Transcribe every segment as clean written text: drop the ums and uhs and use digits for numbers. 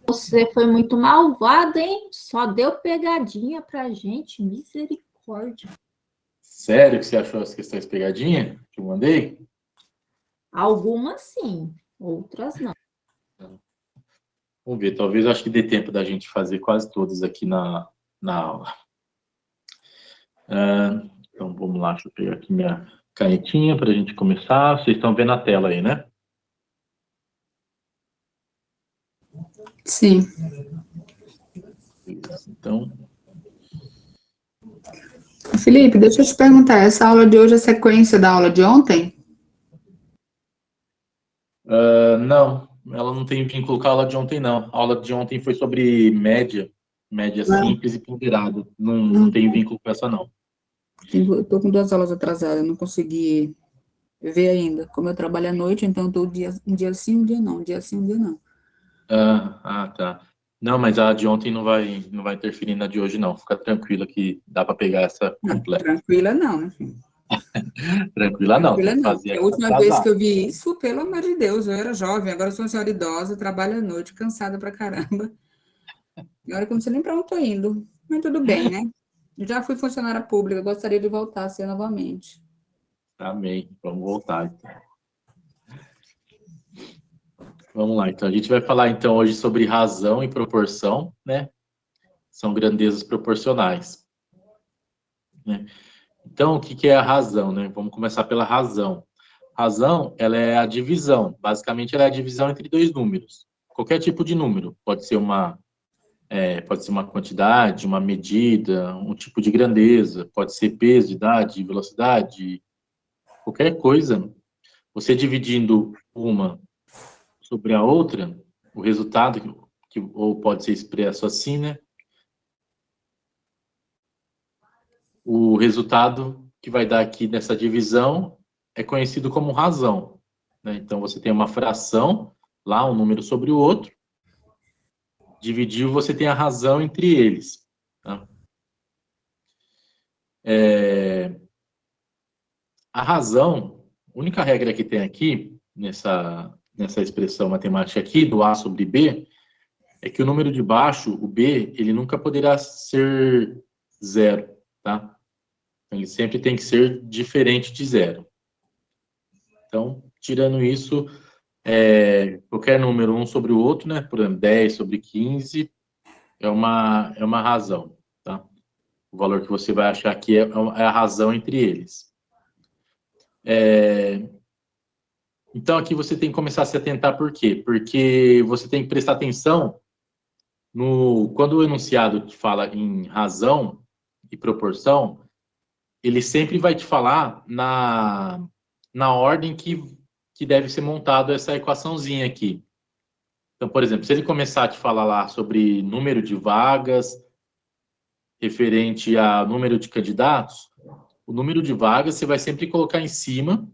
Você foi muito malvado, hein? Só deu pegadinha pra gente. Misericórdia. Sério que você achou as questões pegadinha que eu mandei? Algumas sim, outras não. Vamos ver, talvez acho que dê tempo da gente fazer quase todas aqui na aula. Então, vamos lá, deixa eu pegar aqui minha canetinha para a gente começar. Vocês estão vendo a tela aí, né? Sim. Então, Felipe, deixa eu te perguntar, essa aula de hoje é sequência da aula de ontem? não, ela não tem vínculo com a aula de ontem, não. A aula de ontem foi sobre média simples e ponderada. Não tem vínculo com essa, não. Eu tô com 2 aulas atrasadas, não consegui ver ainda. Como eu trabalho à noite, então eu tô um dia sim, um dia não. Um dia sim, um dia não. Tá. Não, mas a de ontem não vai interferir na de hoje, não. Fica tranquila que dá para pegar essa completa. Tranquila não, né, filho? Tranquila não, tem que fazer A aqui última atrasar. vez que eu vi isso, pelo amor de Deus, eu era jovem, agora eu sou uma senhora idosa, trabalho à noite, cansada pra caramba. Agora que eu não sei nem pra onde tô indo. Mas tudo bem, né? Eu já fui funcionária pública, gostaria de voltar a ser novamente. Amém. Vamos voltar, então. Vamos lá, então. A gente vai falar, então, hoje sobre razão e proporção, né? São grandezas proporcionais. Né? Então, o que é a razão, né? Vamos começar pela razão. Razão, ela é a divisão. Basicamente, ela é a divisão entre dois números. Qualquer tipo de número. Pode ser uma quantidade, uma medida, um tipo de grandeza. Pode ser peso, idade, velocidade, qualquer coisa. Você dividindo uma sobre a outra, o resultado, ou pode ser expresso assim, né? O resultado que vai dar aqui nessa divisão é conhecido como razão, né? Então, você tem uma fração, lá, um número sobre o outro, dividiu, você tem a razão entre eles. Tá? A razão, a única regra que tem aqui, nessa expressão matemática aqui, do A sobre B, é que o número de baixo, o B, ele nunca poderá ser zero, tá? Ele sempre tem que ser diferente de zero. Então, tirando isso, qualquer número um sobre o outro, né? Por exemplo, 10 sobre 15 é uma razão, tá? O valor que você vai achar aqui é a razão entre eles. Então, aqui você tem que começar a se atentar por quê? Porque você tem que prestar atenção quando o enunciado te fala em razão e proporção, ele sempre vai te falar na ordem que deve ser montado essa equaçãozinha aqui. Então, por exemplo, se ele começar a te falar lá sobre número de vagas, referente a número de candidatos, o número de vagas você vai sempre colocar em cima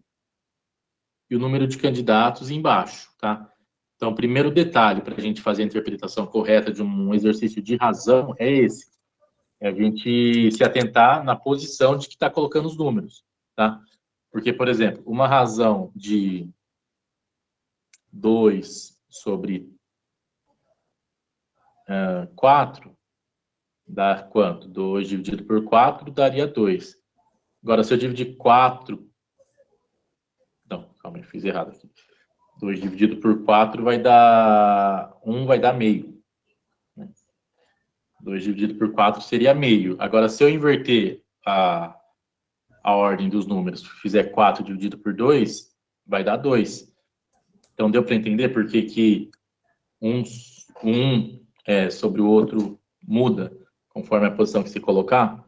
e o número de candidatos embaixo, tá? Então, o primeiro detalhe para a gente fazer a interpretação correta de um exercício de razão é esse. É a gente se atentar na posição de que está colocando os números, tá? Porque, por exemplo, uma razão de 2 sobre 4 dá quanto? 2 dividido por 4 daria 2. Agora, se eu dividir 4... Não, calma aí, fiz errado aqui. 2 dividido por 4 vai dar... 1 vai dar meio. 2 dividido por 4 seria meio. Agora, se eu inverter a ordem dos números, fizer 4 dividido por 2, vai dar 2. Então, deu para entender por que um sobre o outro muda conforme a posição que se colocar?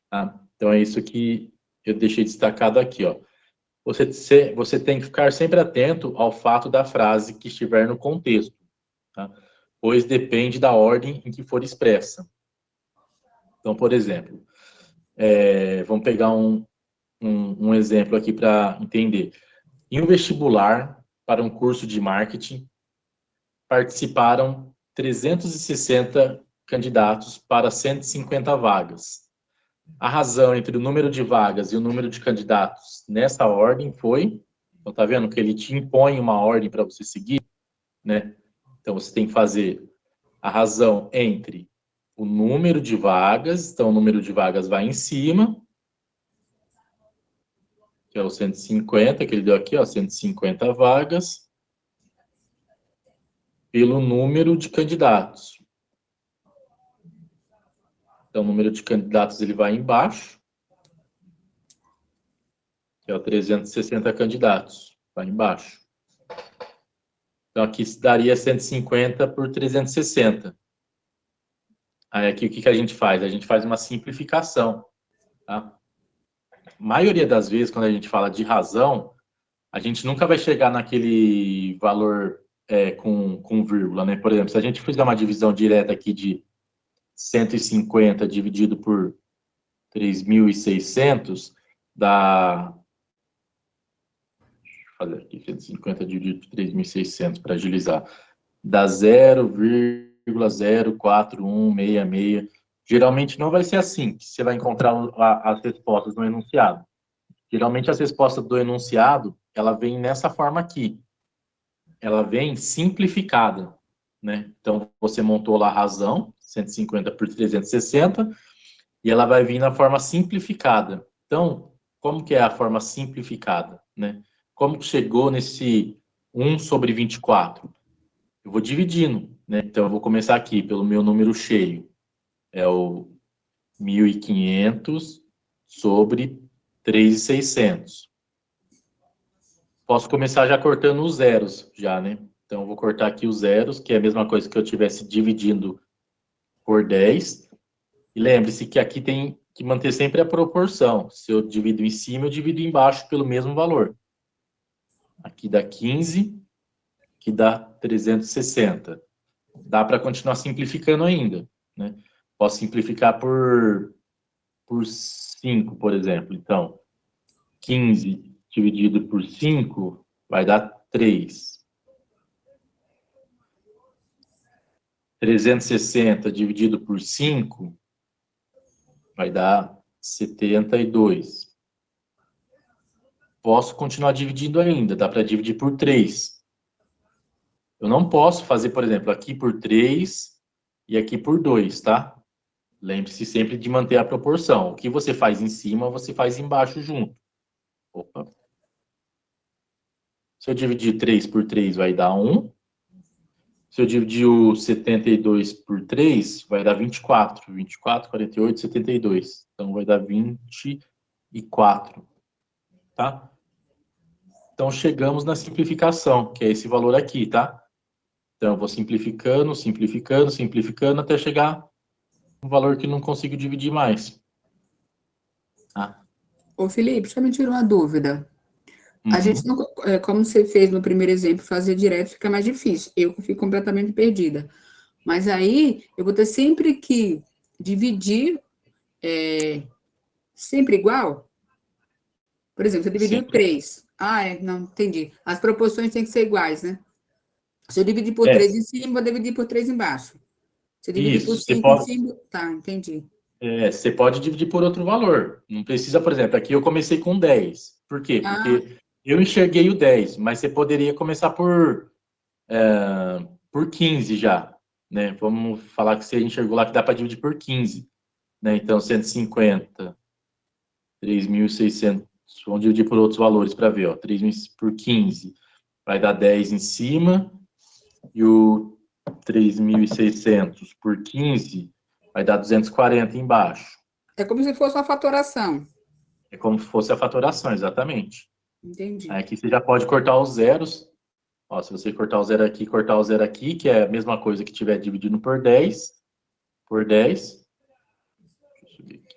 Tá? Então, é isso que eu deixei destacado aqui. Ó. Você tem que ficar sempre atento ao fato da frase que estiver no contexto, tá? Pois depende da ordem em que for expressa. Então, por exemplo, vamos pegar um exemplo aqui para entender. Em um vestibular para um curso de marketing, participaram 360 candidatos para 150 vagas. A razão entre o número de vagas e o número de candidatos nessa ordem foi, então tá vendo que ele te impõe uma ordem para você seguir, né? Então, você tem que fazer a razão entre o número de vagas, então o número de vagas vai em cima, que é o 150, que ele deu aqui, ó, 150 vagas, pelo número de candidatos. Então, o número de candidatos ele vai embaixo, que é o 360 candidatos, vai embaixo. Então, aqui daria 150 por 360. Aí, aqui, o que a gente faz? A gente faz uma simplificação, tá? A maioria das vezes, quando a gente fala de razão, a gente nunca vai chegar naquele valor com vírgula, né? Por exemplo, se a gente fizer uma divisão direta aqui de 150 dividido por 3.600, dá... Deixa eu fazer aqui, 150 dividido por 3.600 para agilizar. Dá 0,04166. Geralmente não vai ser assim que você vai encontrar as respostas no enunciado. Geralmente as respostas do enunciado, ela vem nessa forma aqui. Ela vem simplificada, né? Então, você montou lá a razão, 150 por 360, e ela vai vir na forma simplificada. Então, como que é a forma simplificada, né? Como que chegou nesse 1 sobre 24? Eu vou dividindo, né? Então, eu vou começar aqui pelo meu número cheio. É o 1.500 sobre 3.600. Posso começar já cortando os zeros, já, né? Então, eu vou cortar aqui os zeros, que é a mesma coisa que eu estivesse dividindo por 10. E lembre-se que aqui tem que manter sempre a proporção. Se eu divido em cima, eu divido embaixo pelo mesmo valor. Aqui dá 15, aqui dá 360. Dá para continuar simplificando ainda, né? Posso simplificar por 5, por exemplo. Então, 15 dividido por 5 vai dar 3. 360 dividido por 5 vai dar 72. Posso continuar dividindo ainda, dá para dividir por 3. Eu não posso fazer, por exemplo, aqui por 3 e aqui por 2, tá? Lembre-se sempre de manter a proporção. O que você faz em cima, você faz embaixo junto. Opa. Se eu dividir 3 por 3, vai dar 1. Se eu dividir o 72 por 3, vai dar 24. 24, 48, 72. Então, vai dar 24. Tá? Então, chegamos na simplificação, que é esse valor aqui, tá? Então, eu vou simplificando, simplificando, simplificando, até chegar no valor que não consigo dividir mais. Tá? Ô, Felipe, só me tira uma dúvida. A Uhum. gente não, como você fez no primeiro exemplo, fazer direto fica mais difícil. Eu fico completamente perdida. Mas aí, eu vou ter sempre que dividir sempre igual? Por exemplo, você dividiu Sempre. 3. Não, entendi. As proporções têm que ser iguais, né? Se eu dividir por É. 3 em cima, vou dividir por 3 embaixo. Se eu dividir por Isso, 5 em cima, tá, entendi. você pode dividir por outro valor. Não precisa, por exemplo, aqui eu comecei com 10. Por quê? Ah, Porque eu enxerguei o 10, mas você poderia começar por 15 já, né? Vamos falar que você enxergou lá que dá para dividir por 15, né? Então, 150, 3.600, vamos dividir por outros valores para ver, ó. 3.000 por 15 vai dar 10 em cima, e o 3.600 por 15 vai dar 240 embaixo. é como se fosse uma fatoração. É como se fosse a fatoração, exatamente. Entendi. Aí aqui você já pode cortar os zeros. Ó, se você cortar o zero aqui, que é a mesma coisa que tiver dividido por 10. Deixa eu subir aqui.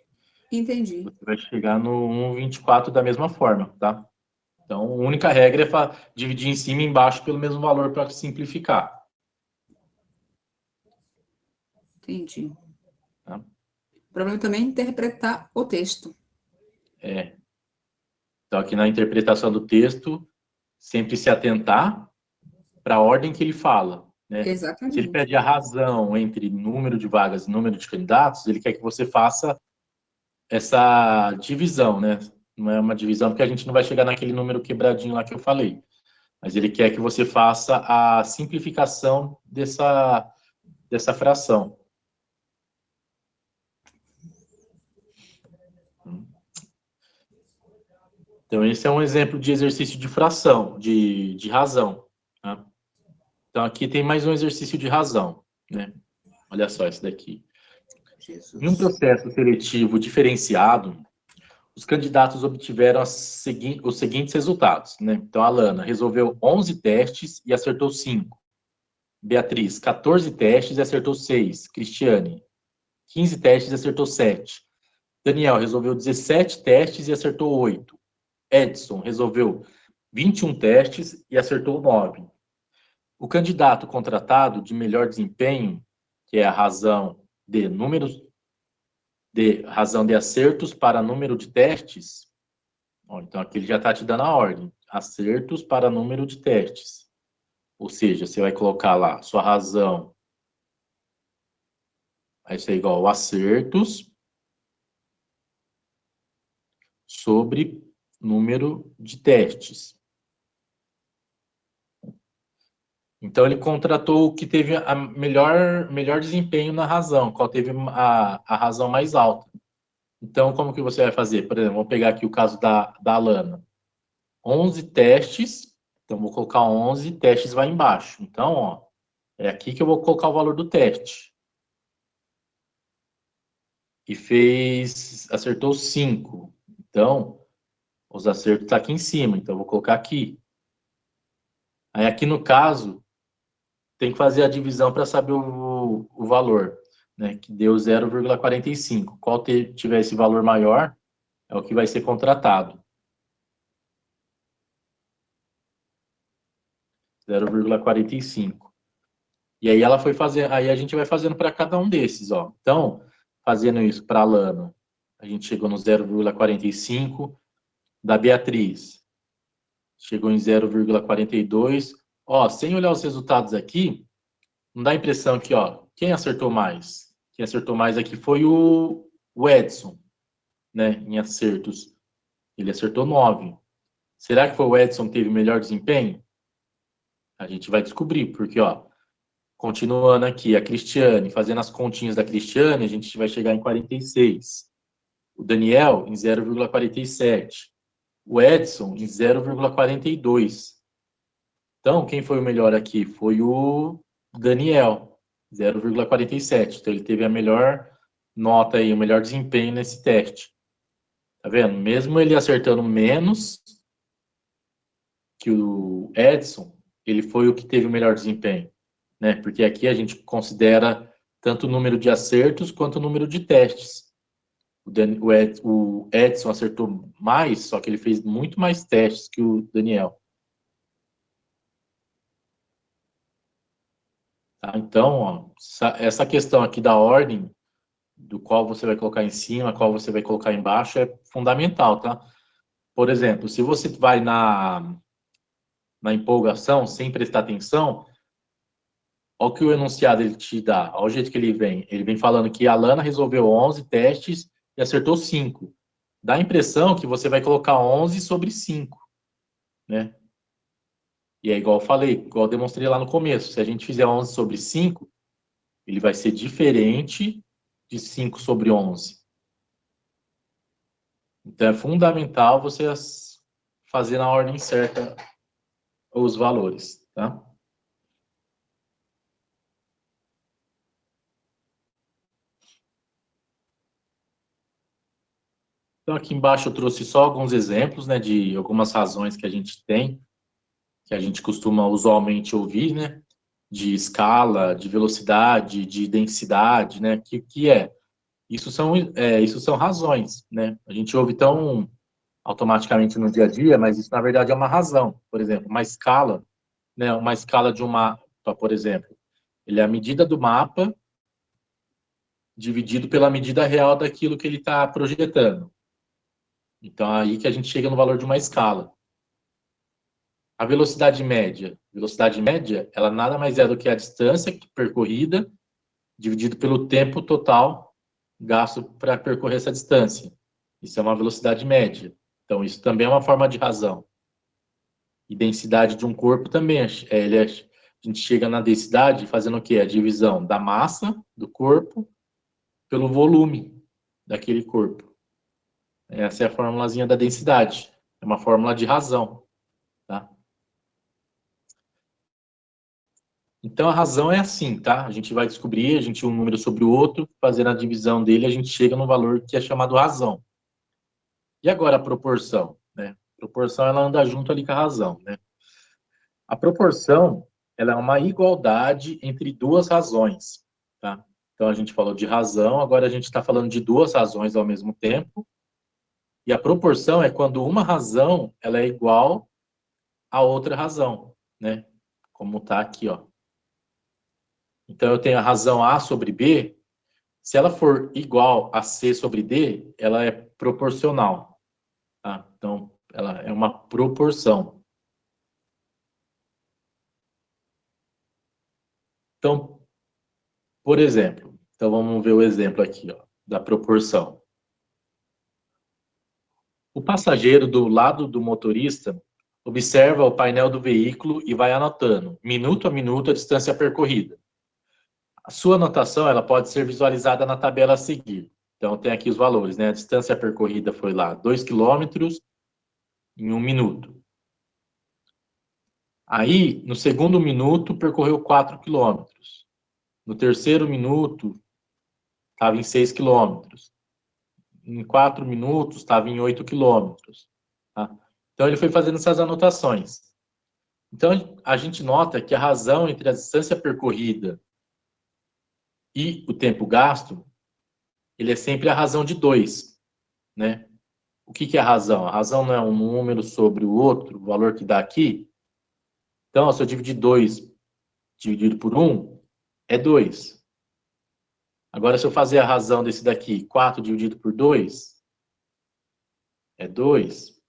Entendi. Você vai chegar no 1,24 da mesma forma, tá? Então, a única regra é dividir em cima e embaixo pelo mesmo valor para simplificar. Entendi. Tá? O problema também é interpretar o texto. Então, aqui na interpretação do texto, sempre se atentar para a ordem que ele fala, né? Exatamente. Se ele pede a razão entre número de vagas e número de candidatos, ele quer que você faça essa divisão, né? Não é uma divisão, porque a gente não vai chegar naquele número quebradinho lá que eu falei. Mas ele quer que você faça a simplificação dessa fração. Então, esse é um exemplo de exercício de fração, de razão. Tá? Então, aqui tem mais um exercício de razão. Né? Olha só esse daqui. Jesus. Em um processo seletivo diferenciado, os candidatos obtiveram os seguintes resultados. Né? Então, a Alana resolveu 11 testes e acertou 5. Beatriz, 14 testes e acertou 6. Cristiane, 15 testes e acertou 7. Daniel resolveu 17 testes e acertou 8. Edson resolveu 21 testes e acertou 9. O candidato contratado de melhor desempenho, que é a razão de razão de acertos para número de testes, então aqui ele já está te dando a ordem, acertos para número de testes. Ou seja, você vai colocar lá sua razão, vai ser igual a acertos sobre número de testes. Então, ele contratou o que teve a melhor desempenho na razão, qual teve a razão mais alta. Então, como que você vai fazer? Por exemplo, vamos pegar aqui o caso da Alana. 11 testes, então vou colocar 11, testes vai embaixo. Então, ó, é aqui que eu vou colocar o valor do teste. E acertou 5. Então, os acertos estão aqui em cima, então eu vou colocar aqui. Aí aqui no caso, tem que fazer a divisão para saber o valor, né? Que deu 0,45. Qual tiver esse valor maior, é o que vai ser contratado. 0,45. E aí ela foi fazer, aí a gente vai fazendo para cada um desses, ó. Então, fazendo isso para a Lana, a gente chegou no 0,45 da Beatriz. Chegou em 0,42. Ó, sem olhar os resultados aqui, não dá a impressão que, ó, quem acertou mais? Quem acertou mais aqui foi o Edson, né, em acertos. Ele acertou 9. Será que foi o Edson que teve melhor desempenho? A gente vai descobrir, porque, ó, continuando aqui, a Cristiane, fazendo as continhas da Cristiane, a gente vai chegar em 46. O Daniel, em 0,47. O Edson, em 0,42. Então, quem foi o melhor aqui? Foi o Daniel, 0,47. Então, ele teve a melhor nota aí, o melhor desempenho nesse teste. Tá vendo? Mesmo ele acertando menos que o Edson, ele foi o que teve o melhor desempenho, né? Porque aqui a gente considera tanto o número de acertos quanto o número de testes. O Edson acertou mais, só que ele fez muito mais testes que o Daniel. Tá? Então, ó, essa questão aqui da ordem, do qual você vai colocar em cima, qual você vai colocar embaixo, é fundamental, tá? Por exemplo, se você vai na empolgação, sem prestar atenção, olha o que o enunciado ele te dá, olha o jeito que ele vem. Ele vem falando que a Lana resolveu 11 testes e acertou 5. Dá a impressão que você vai colocar 11 sobre 5, né? E é igual eu falei, igual eu demonstrei lá no começo. Se a gente fizer 11 sobre 5, ele vai ser diferente de 5 sobre 11. Então, é fundamental você fazer na ordem certa os valores, tá? Então, aqui embaixo eu trouxe só alguns exemplos, né, de algumas razões que a gente tem, que a gente costuma usualmente ouvir, né, de escala, de velocidade, de densidade, né, que é? Isso são razões, né? A gente ouve tão automaticamente no dia a dia, mas isso na verdade é uma razão. Por exemplo, uma escala, né, uma escala de uma, por exemplo, ele é a medida do mapa dividido pela medida real daquilo que ele está projetando. Então, aí que a gente chega no valor de uma escala. A velocidade média. Velocidade média, ela nada mais é do que a distância percorrida dividido pelo tempo total gasto para percorrer essa distância. Isso é uma velocidade média. Então, isso também é uma forma de razão. E densidade de um corpo também, a gente chega na densidade fazendo o quê? A divisão da massa do corpo pelo volume daquele corpo. Essa é a formulazinha da densidade. É uma fórmula de razão, tá? Então, a razão é assim, tá? A gente vai descobrir, a gente um número sobre o outro, fazendo a divisão dele, a gente chega no valor que é chamado razão. E agora a proporção, né? A proporção, ela anda junto ali com a razão, né? A proporção, ela é uma igualdade entre duas razões, tá? Então, a gente falou de razão, agora a gente está falando de duas razões ao mesmo tempo. E a proporção é quando uma razão, ela é igual a outra razão, né? Como está aqui, ó. Então, eu tenho a razão A sobre B, se ela for igual a C sobre D, ela é proporcional, tá? Então, ela é uma proporção. Então, por exemplo, então vamos ver o exemplo aqui, ó, da proporção. O passageiro do lado do motorista observa o painel do veículo e vai anotando, minuto a minuto, a distância percorrida. A sua anotação, ela pode ser visualizada na tabela a seguir. Então, tem aqui os valores, né? A distância percorrida foi lá 2 quilômetros em 1 minuto. Aí, no segundo minuto, percorreu 4 quilômetros. No terceiro minuto, estava em 6 quilômetros. Em 4 minutos, estava em 8 quilômetros. Tá? Então, ele foi fazendo essas anotações. Então, a gente nota que a razão entre a distância percorrida e o tempo gasto, ele é sempre a razão de 2, né? O que é a razão? A razão não é um número sobre o outro, o valor que dá aqui. Então, se eu dividir 2 dividido por 1, é 2. Agora, se eu fazer a razão desse daqui, 4 dividido por 2, é 2.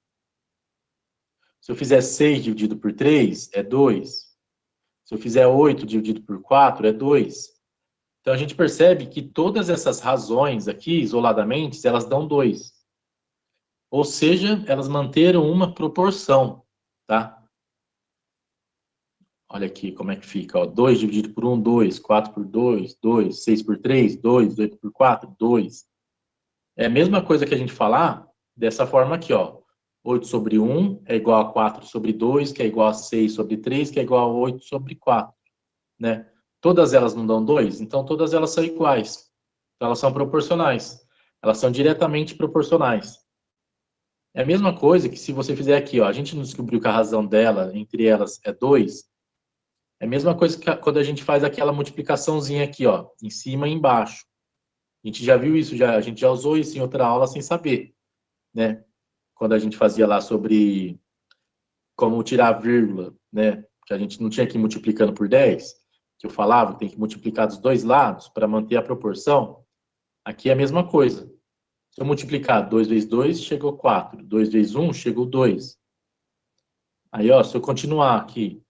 Se eu fizer 6 dividido por 3, é 2. Se eu fizer 8 dividido por 4, é 2. Então, a gente percebe que todas essas razões aqui, isoladamente, elas dão 2. Ou seja, elas manteram uma proporção, tá? Olha aqui como é que fica, ó. 2 dividido por 1, 2. 4 por 2, 2. 6 por 3, 2. 8 por 4, 2. É a mesma coisa que a gente falar dessa forma aqui, ó. 8 sobre 1 é igual a 4 sobre 2, que é igual a 6 sobre 3, que é igual a 8 sobre 4, né? Todas elas não dão 2, então todas elas são iguais. Então elas são proporcionais. Elas são diretamente proporcionais. É a mesma coisa que se você fizer aqui, ó, a gente não descobriu que a razão dela, entre elas, é 2. É a mesma coisa que quando a gente faz aquela multiplicaçãozinha aqui, ó, em cima e embaixo. A gente já viu isso, a gente já usou isso em outra aula sem saber, né? Quando a gente fazia lá sobre como tirar a vírgula, né? Que a gente não tinha que ir multiplicando por 10, que eu falava, tem que multiplicar dos dois lados para manter a proporção. Aqui é a mesma coisa. Se eu multiplicar 2 vezes 2, chegou 4. 2 vezes 1, chegou 2. Aí, ó, se eu continuar aqui,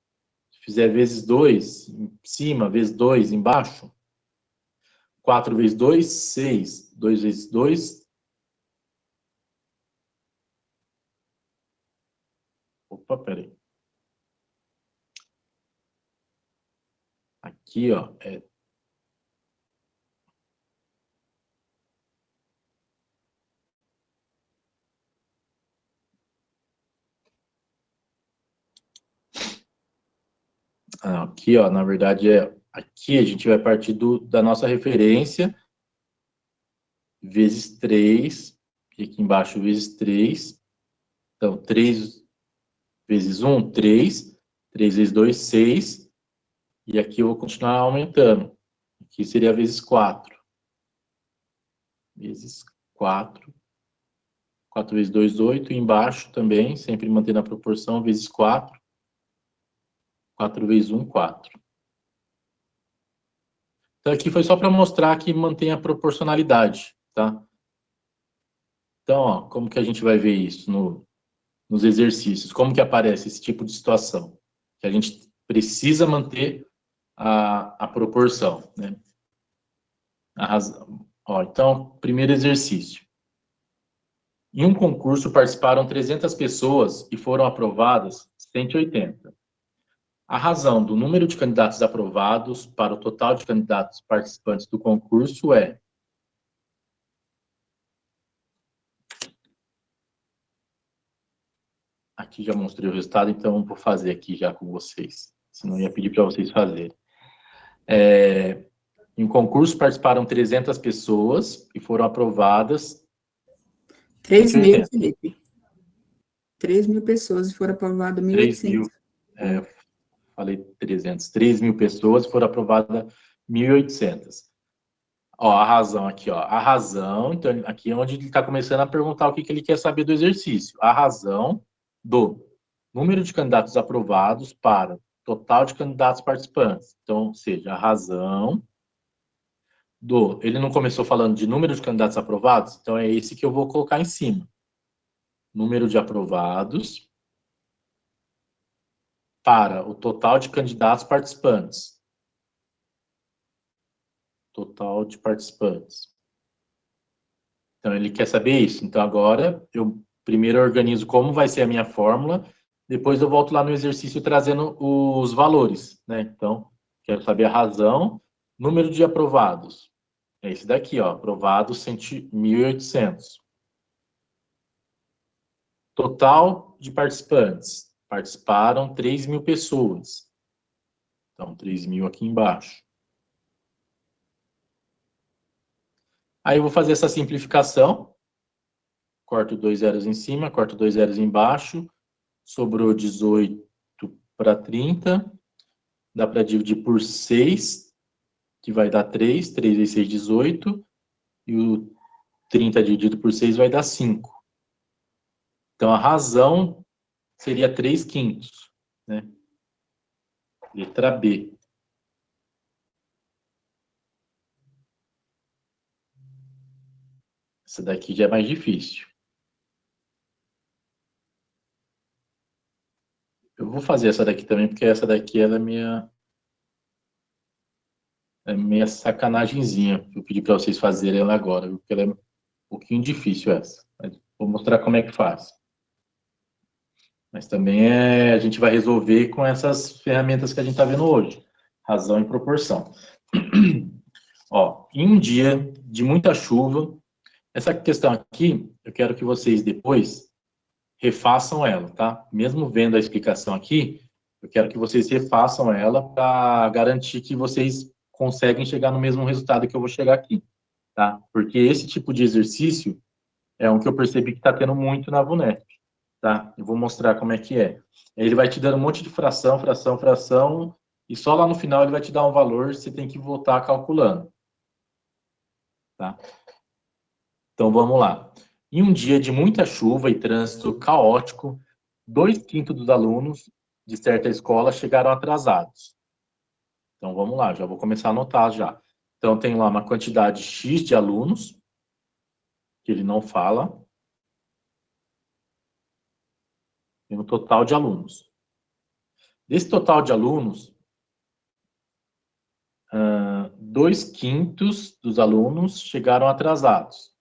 fizer vezes 2 em cima, vezes 2 embaixo, 4 vezes 2, 6. 2 vezes 2... Opa, peraí. Aqui, ó, aqui, ó, na verdade, aqui a gente vai partir da nossa referência, vezes 3, e aqui embaixo vezes 3. Então, 3 vezes 1, 3. 3 vezes 2, 6. E aqui eu vou continuar aumentando. Aqui seria vezes 4. Vezes 4. 4 vezes 2, 8. E embaixo também, sempre mantendo a proporção, vezes 4. 4 vezes 1, 4. Então, aqui foi só para mostrar que mantém a proporcionalidade, tá? Então, ó, como que a gente vai ver isso nos exercícios? Como que aparece esse tipo de situação? Que a gente precisa manter a proporção, né? A razão. Ó, então, primeiro exercício. Em um concurso participaram 300 pessoas e foram aprovadas 180. A razão do número de candidatos aprovados para o total de candidatos participantes do concurso é... Aqui já mostrei o resultado, então vou fazer aqui já com vocês. Senão eu ia pedir para vocês fazerem. Em concurso participaram 300 pessoas e foram aprovadas... 3.000, Felipe. 3.000 pessoas e foram aprovadas 1.800. 3.000, falei 300. 3.000 pessoas e foram aprovadas 1.800. Ó, a razão aqui, ó. A razão, então, aqui é onde ele está começando a perguntar o que ele quer saber do exercício. A razão do número de candidatos aprovados para total de candidatos participantes. Então, ou seja, a razão do... Ele não começou falando de número de candidatos aprovados? Então, é esse que eu vou colocar em cima. Número de aprovados para o total de candidatos participantes. Total de participantes. Então, ele quer saber isso. Então, agora, eu primeiro organizo como vai ser a minha fórmula, depois eu volto lá no exercício trazendo os valores, né? Então, quero saber a razão, número de aprovados. É esse daqui, ó, aprovados 1.800. Total de participantes. Participaram 3.000 pessoas. Então, 3.000 aqui embaixo. Aí eu vou fazer essa simplificação. Corto 2 zeros em cima, corto 2 zeros embaixo. Sobrou 18 para 30. Dá para dividir por 6, que vai dar 3. 3 vezes 6, 18. E o 30 dividido por 6 vai dar 5. Então, a razão seria 3/5, né? Letra B. Essa daqui já é mais difícil. Eu vou fazer essa daqui também, porque essa daqui ela é minha sacanagemzinha. Eu pedi para vocês fazerem ela agora, porque ela é um pouquinho difícil essa. Mas vou mostrar como é que faz. Mas também a gente vai resolver com essas ferramentas que a gente está vendo hoje. Razão e proporção. Ó, em um dia de muita chuva, essa questão aqui, eu quero que vocês depois refaçam ela, tá? Mesmo vendo a explicação aqui, eu quero que vocês refaçam ela para garantir que vocês conseguem chegar no mesmo resultado que eu vou chegar aqui, tá? Porque esse tipo de exercício é um que eu percebi que está tendo muito na VUNESP, tá? Eu vou mostrar como é que é. Ele vai te dando um monte de fração, fração, fração, e só lá no final ele vai te dar um valor, você tem que voltar calculando, tá? Então, vamos lá. Em um dia de muita chuva e trânsito caótico, 2/5 dos alunos de certa escola chegaram atrasados. Então, vamos lá, já vou começar a anotar já. Então, tem lá uma quantidade X de alunos, que ele não fala, e um total de alunos. Desse total de alunos, 2/5 dos alunos chegaram atrasados.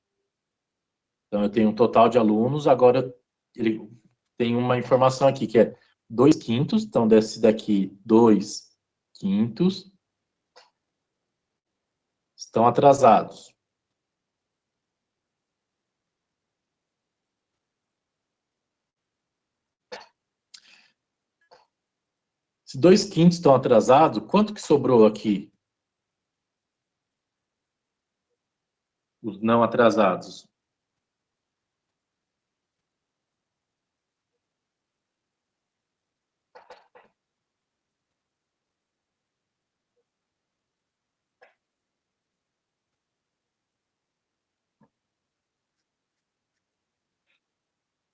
Então, eu tenho um total de alunos, agora ele tem uma informação aqui, que é 2/5, então desse daqui, 2/5 estão atrasados. Se 2/5 estão atrasados, quanto que sobrou aqui? Os não atrasados.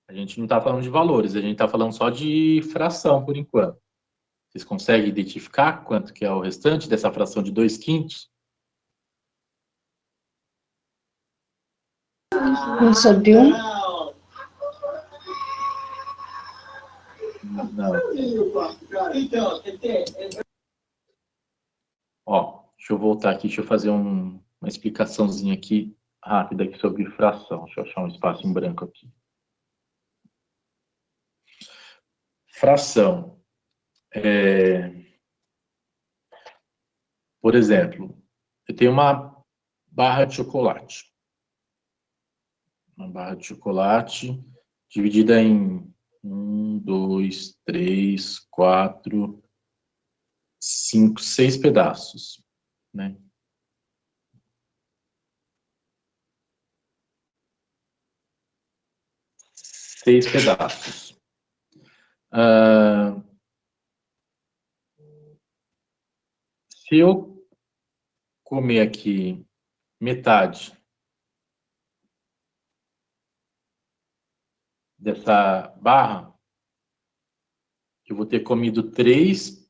A gente não está falando de valores, a gente está falando só de fração, por enquanto. Vocês conseguem identificar quanto que é o restante dessa fração de 2/5? Não soube um? Não. Ó, deixa eu voltar aqui, deixa eu fazer uma explicaçãozinha aqui rápida aqui sobre fração. Deixa eu achar um espaço em branco aqui. fração. Por exemplo, eu tenho uma barra de chocolate. Uma barra de chocolate dividida em 1, 2, 3, 4, 5, 6 pedaços, né? Seis pedaços. Se eu comer aqui metade dessa barra, eu vou ter comido 3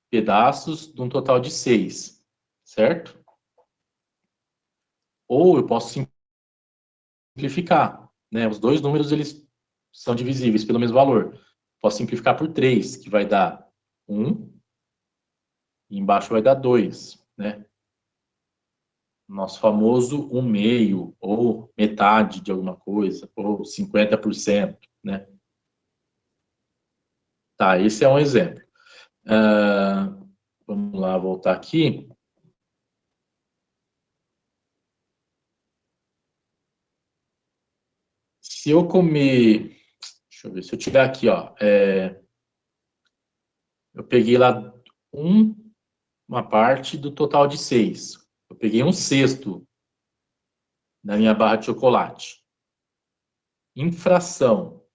pedaços de um total de 6, certo? Ou eu posso simplificar, né? Os dois números, eles são divisíveis pelo mesmo valor. Posso simplificar por 3, que vai dar 1, e embaixo vai dar 2, né? Nosso famoso 1/2, ou metade de alguma coisa, ou 50%, né? Tá, esse é um exemplo. Vamos lá, voltar aqui. Se eu comer... Deixa eu ver, se eu tiver aqui, ó. Eu peguei lá uma parte do total de 6. Eu peguei 1/6 da minha barra de chocolate. Em fração,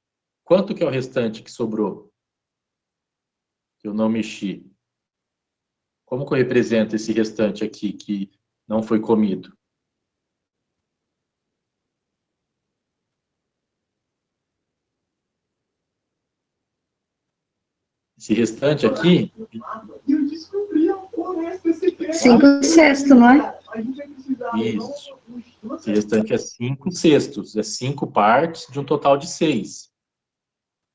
quanto que é o restante que sobrou? Que eu não mexi. Como que eu represento esse restante aqui que não foi comido? Esse restante aqui... 5/6, não é? Isso. Esse restante é 5/6. É 5 partes de um total de 6.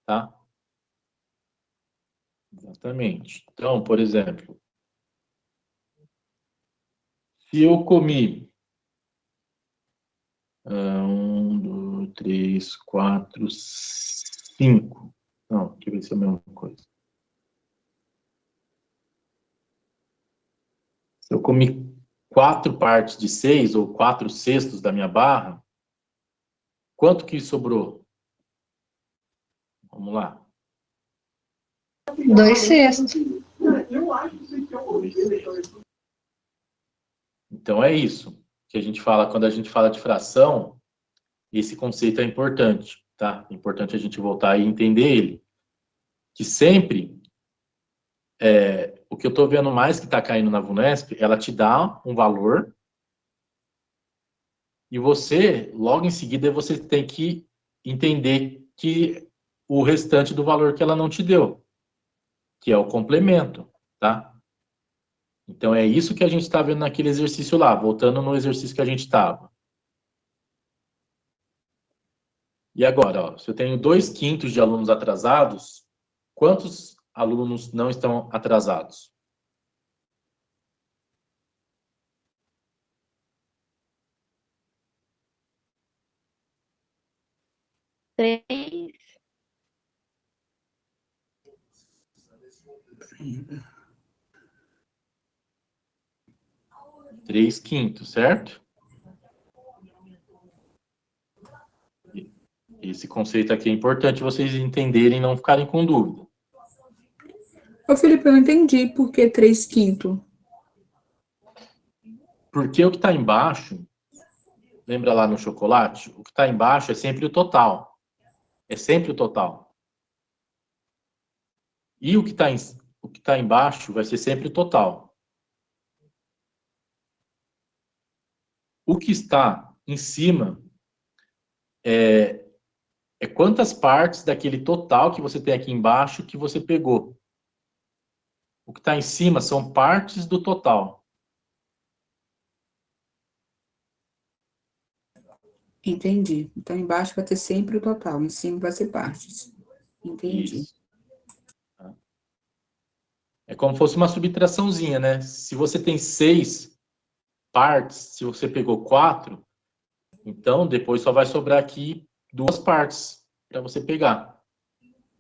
Tá? Exatamente. Então, por exemplo, se eu comi 1, 2, 3, 4, 5. Não, deixa eu ver se é a mesma coisa. Se eu comi 4 partes de 6, ou 4/6 da minha barra, quanto que sobrou? Vamos lá. 2/6. Então, é isso que a gente fala, quando a gente fala de fração, esse conceito é importante, tá? É importante a gente voltar e entender ele. Que sempre, o que eu estou vendo mais que está caindo na VUNESP, ela te dá um valor e você, logo em seguida, você tem que entender que o restante do valor que ela não te deu, que é o complemento, tá? Então, é isso que a gente está vendo naquele exercício lá, voltando no exercício que a gente estava. E agora, ó, se eu tenho 2/5 de alunos atrasados, quantos alunos não estão atrasados? 3. 3/5, certo? Esse conceito aqui é importante vocês entenderem e não ficarem com dúvida. Ô, Felipe, eu não entendi por que 3/5. Porque o que está embaixo, lembra lá no chocolate? O que está embaixo é sempre o total. É sempre o total. E o que está embaixo vai ser sempre o total. O que está em cima é quantas partes daquele total que você tem aqui embaixo que você pegou. O que está em cima são partes do total. Entendi. Então, embaixo vai ter sempre o total, em cima vai ser partes. Entendi. Isso. É como se fosse uma subtraçãozinha, né? Se você tem 6 partes, se você pegou 4, então depois só vai sobrar aqui 2 partes para você pegar.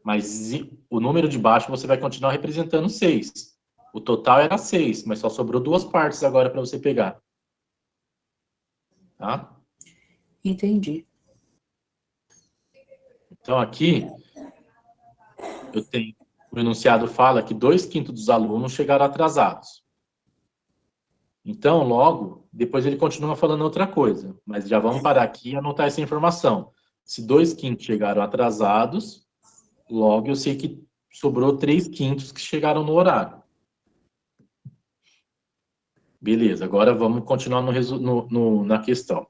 Mas o número de baixo você vai continuar representando 6. O total era 6, mas só sobrou 2 partes agora para você pegar. Tá? Entendi. Então, aqui, eu tenho, o enunciado fala que 2/5 dos alunos chegaram atrasados. Então, logo, depois ele continua falando outra coisa, mas já vamos parar aqui e anotar essa informação. Se 2/5 chegaram atrasados, logo eu sei que sobrou 3/5 que chegaram no horário. Beleza, agora vamos continuar na questão.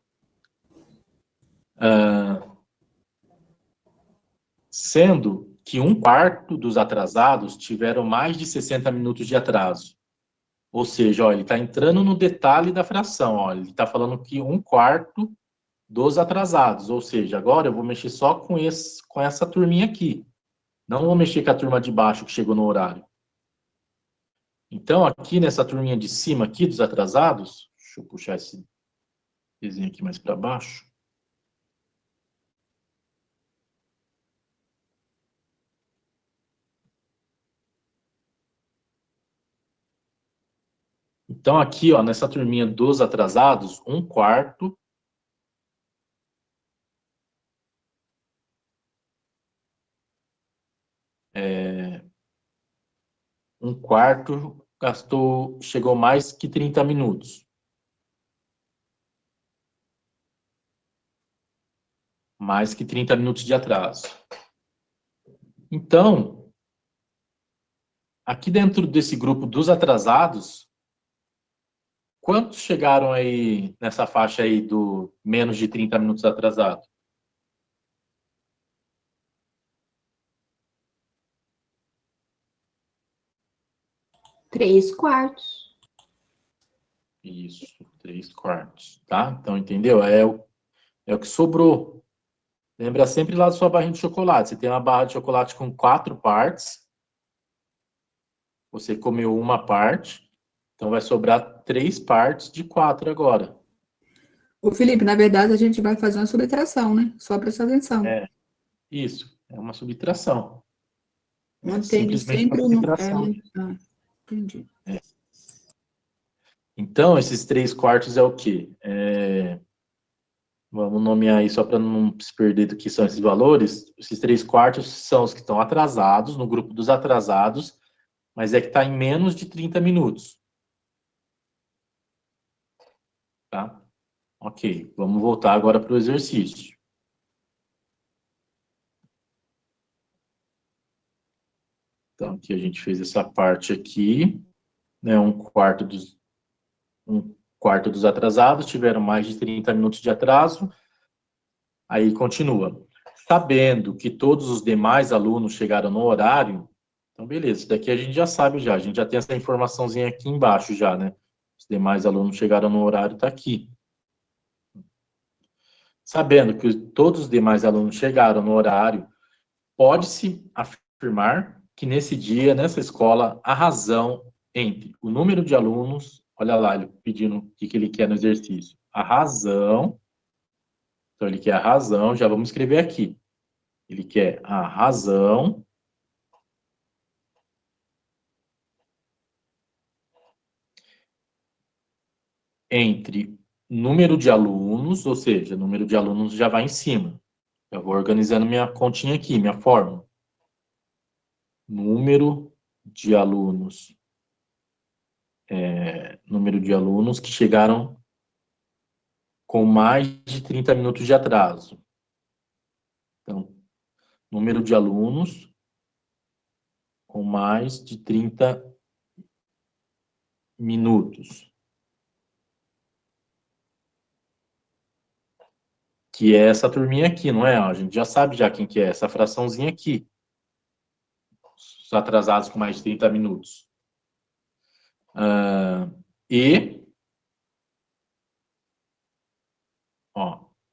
Sendo que 1/4 dos atrasados tiveram mais de 60 minutos de atraso. Ou seja, ó, ele está entrando no detalhe da fração. Ó, ele está falando que 1/4 dos atrasados. Ou seja, agora eu vou mexer só com essa turminha aqui. Não vou mexer com a turma de baixo que chegou no horário. Então, aqui nessa turminha de cima aqui dos atrasados, deixa eu puxar esse desenho aqui mais para baixo. Então, aqui, ó, nessa turminha dos atrasados, 1/4 chegou mais que 30 minutos. Mais que 30 minutos de atraso. Então, aqui dentro desse grupo dos atrasados, quantos chegaram aí nessa faixa aí do menos de 30 minutos atrasado? Três quartos. Isso, 3/4, tá? Então, entendeu? É o que sobrou. Lembra sempre lá da sua barrinha de chocolate. Você tem uma barra de chocolate com 4 partes. Você comeu uma parte. Então, vai sobrar 3 partes de 4 agora. Ô, Felipe, na verdade, a gente vai fazer uma subtração, né? Só prestar atenção. Isso, é uma subtração. Mantendo Simplesmente uma sempre o... subtração. Entendi. Então, esses 3/4 é o quê? Vamos nomear aí só para não se perder do que são esses valores. Esses 3/4 são os que estão atrasados, no grupo dos atrasados, mas é que está em menos de 30 minutos. Tá? Ok, vamos voltar agora para o exercício. Então, aqui a gente fez essa parte aqui, né? 1/4 dos atrasados tiveram mais de 30 minutos de atraso. Aí continua. Sabendo que todos os demais alunos chegaram no horário, então beleza, isso daqui a gente já sabe já, a gente já tem essa informaçãozinha aqui embaixo já, né? Os demais alunos chegaram no horário, está aqui. Sabendo que todos os demais alunos chegaram no horário, pode-se afirmar que nesse dia, nessa escola, a razão entre o número de alunos, olha lá, ele pedindo o que ele quer no exercício, a razão, então ele quer a razão, já vamos escrever aqui. Ele quer a razão entre número de alunos, ou seja, número de alunos já vai em cima. Eu vou organizando minha continha aqui, minha fórmula. Número de alunos. Número de alunos que chegaram com mais de 30 minutos de atraso. Então, número de alunos com mais de 30 minutos. Que é essa turminha aqui, não é? A gente já sabe já quem que é, essa fraçãozinha aqui. Os atrasados com mais de 30 minutos.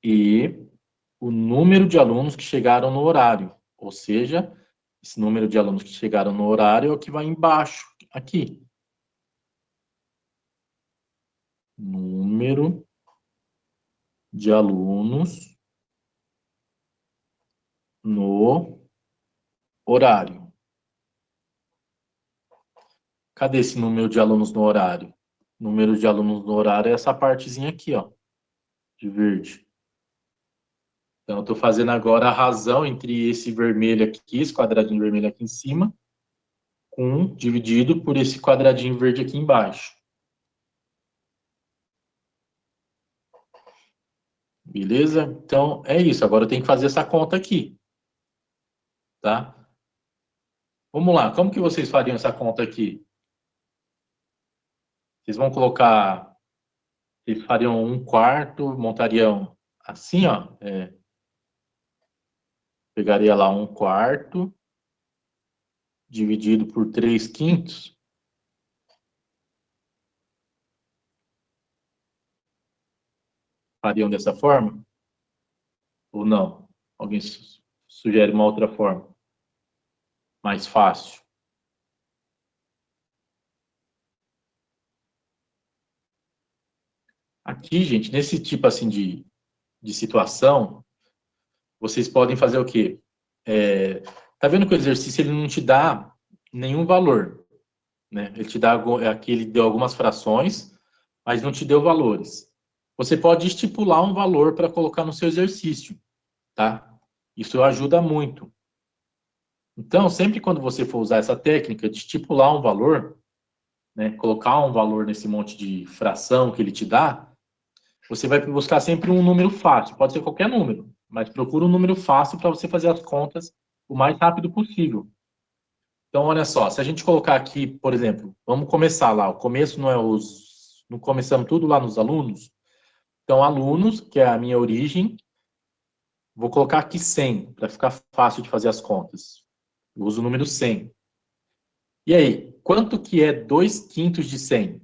E o número de alunos que chegaram no horário. Ou seja, esse número de alunos que chegaram no horário é o que vai embaixo, aqui. Número de alunos no horário. Cadê esse número de alunos no horário? Número de alunos no horário é essa partezinha aqui, ó, de verde. Então, eu estou fazendo agora a razão entre esse vermelho aqui, esse quadradinho vermelho aqui em cima, dividido por esse quadradinho verde aqui embaixo. Beleza? Então, é isso. Agora eu tenho que fazer essa conta aqui. Tá? Vamos lá. Como que vocês fariam essa conta aqui? Vocês vão colocar... Vocês fariam 1/4, montariam assim, ó. Pegaria lá 1/4, dividido por 3/5. Fariam dessa forma? Ou não? Alguém sugere uma outra forma? Mais fácil. Aqui, gente, nesse tipo assim de situação, vocês podem fazer o quê? Tá vendo que o exercício ele não te dá nenhum valor, né? Ele te dá, aqui ele deu algumas frações, mas não te deu valores. Você pode estipular um valor para colocar no seu exercício, tá? Isso ajuda muito. Então, sempre quando você for usar essa técnica de estipular um valor, né, colocar um valor nesse monte de fração que ele te dá, você vai buscar sempre um número fácil. Pode ser qualquer número, mas procura um número fácil para você fazer as contas o mais rápido possível. Então, olha só, se a gente colocar aqui, por exemplo, vamos começar lá. O começo não é não começamos tudo lá nos alunos? Então, alunos, que é a minha origem, vou colocar aqui 100, para ficar fácil de fazer as contas. Eu uso o número 100. E aí, quanto que é 2/5 de 100?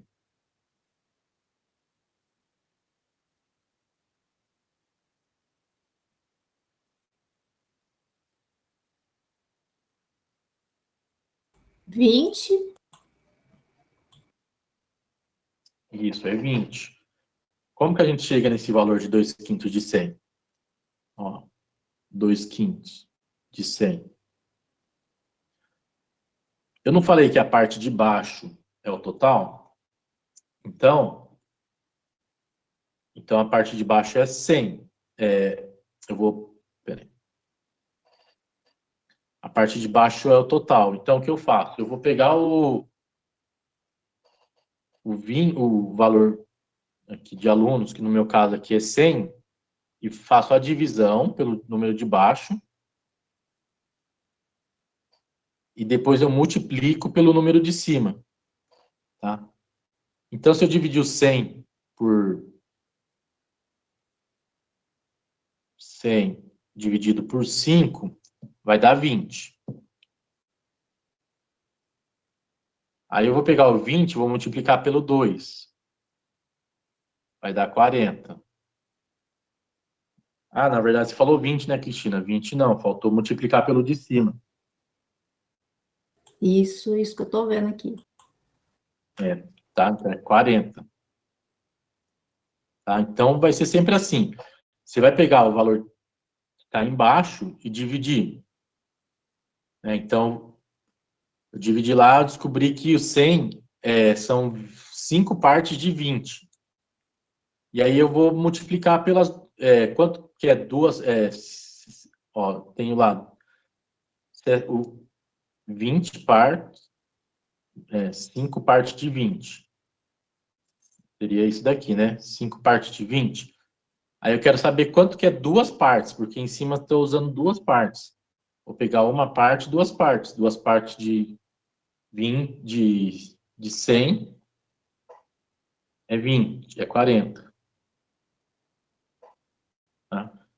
Vinte. Isso, é 20. Como que a gente chega nesse valor de 2/5 de 100? Ó, 2/5 de 100. Eu não falei que a parte de baixo é o total? Então a parte de baixo é 100. Peraí. A parte de baixo é o total. Então, o que eu faço? Eu vou pegar o valor aqui de alunos, que no meu caso aqui é 100, e faço a divisão pelo número de baixo, e depois eu multiplico pelo número de cima. Tá? Então, se eu dividir o 100 por 100 dividido por 5, vai dar 20. Aí eu vou pegar o 20 e vou multiplicar pelo 2. Vai dar 40. Ah, na verdade, você falou 20, né, Cristina? 20 não, faltou multiplicar pelo de cima. Isso que eu estou vendo aqui. Tá? Então é 40. Tá? Então, vai ser sempre assim. Você vai pegar o valor que está embaixo e dividir. Né? Então, eu dividi lá, eu descobri que o 100 são 5 partes de 20. E aí eu vou multiplicar pelas... quanto que é duas... ó, tenho lá 20 partes, 5 partes de 20. Seria isso daqui, né? 5 partes de 20. Aí eu quero saber quanto que é 2 partes, porque em cima estou usando 2 partes. Vou pegar uma parte, 2 partes. 2 partes de 20, de 100 é 20, é 40. Tá?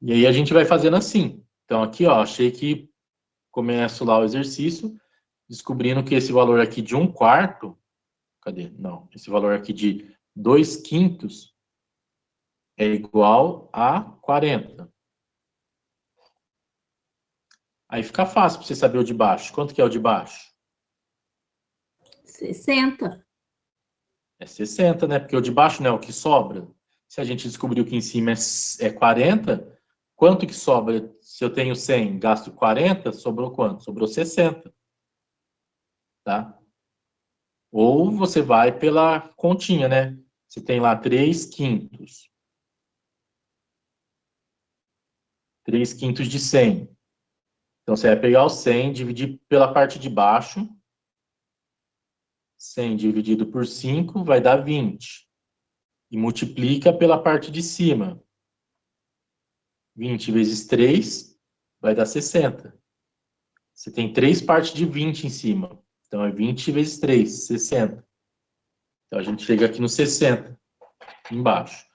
E aí a gente vai fazendo assim. Então aqui, ó, achei que começo lá o exercício, descobrindo que esse valor aqui de 1/4, cadê? Não, esse valor aqui de 2/5 é igual a 40. Aí fica fácil para você saber o de baixo. Quanto que é o de baixo? 60. É 60, né? Porque o de baixo não é o que sobra. Se a gente descobriu que em cima é 40, Quanto que sobra? Se eu tenho 100, gasto 40, sobrou quanto? Sobrou 60. Tá? Ou você vai pela continha, né? Você tem lá 3/5. 3/5 de 100. Então, você vai pegar o 100, dividir pela parte de baixo. 100 dividido por 5 vai dar 20. E multiplica pela parte de cima. 20 vezes 3 vai dar 60. Você tem 3 partes de 20 em cima. Então, é 20 vezes 3, 60. Então, a gente chega aqui no 60, embaixo.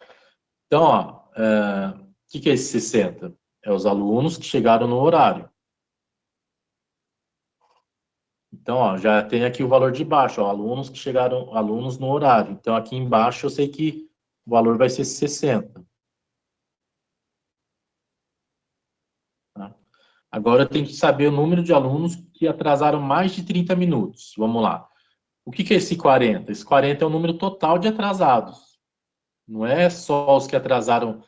Então, ó, o que é esse 60? É os alunos que chegaram no horário. Então, ó, já tem aqui o valor de baixo, ó, alunos que chegaram, alunos no horário. Então, aqui embaixo eu sei que o valor vai ser 60. Tá? Agora eu tenho que saber o número de alunos que atrasaram mais de 30 minutos. Vamos lá. O que é esse 40? Esse 40 é o número total de atrasados. Não é só os que atrasaram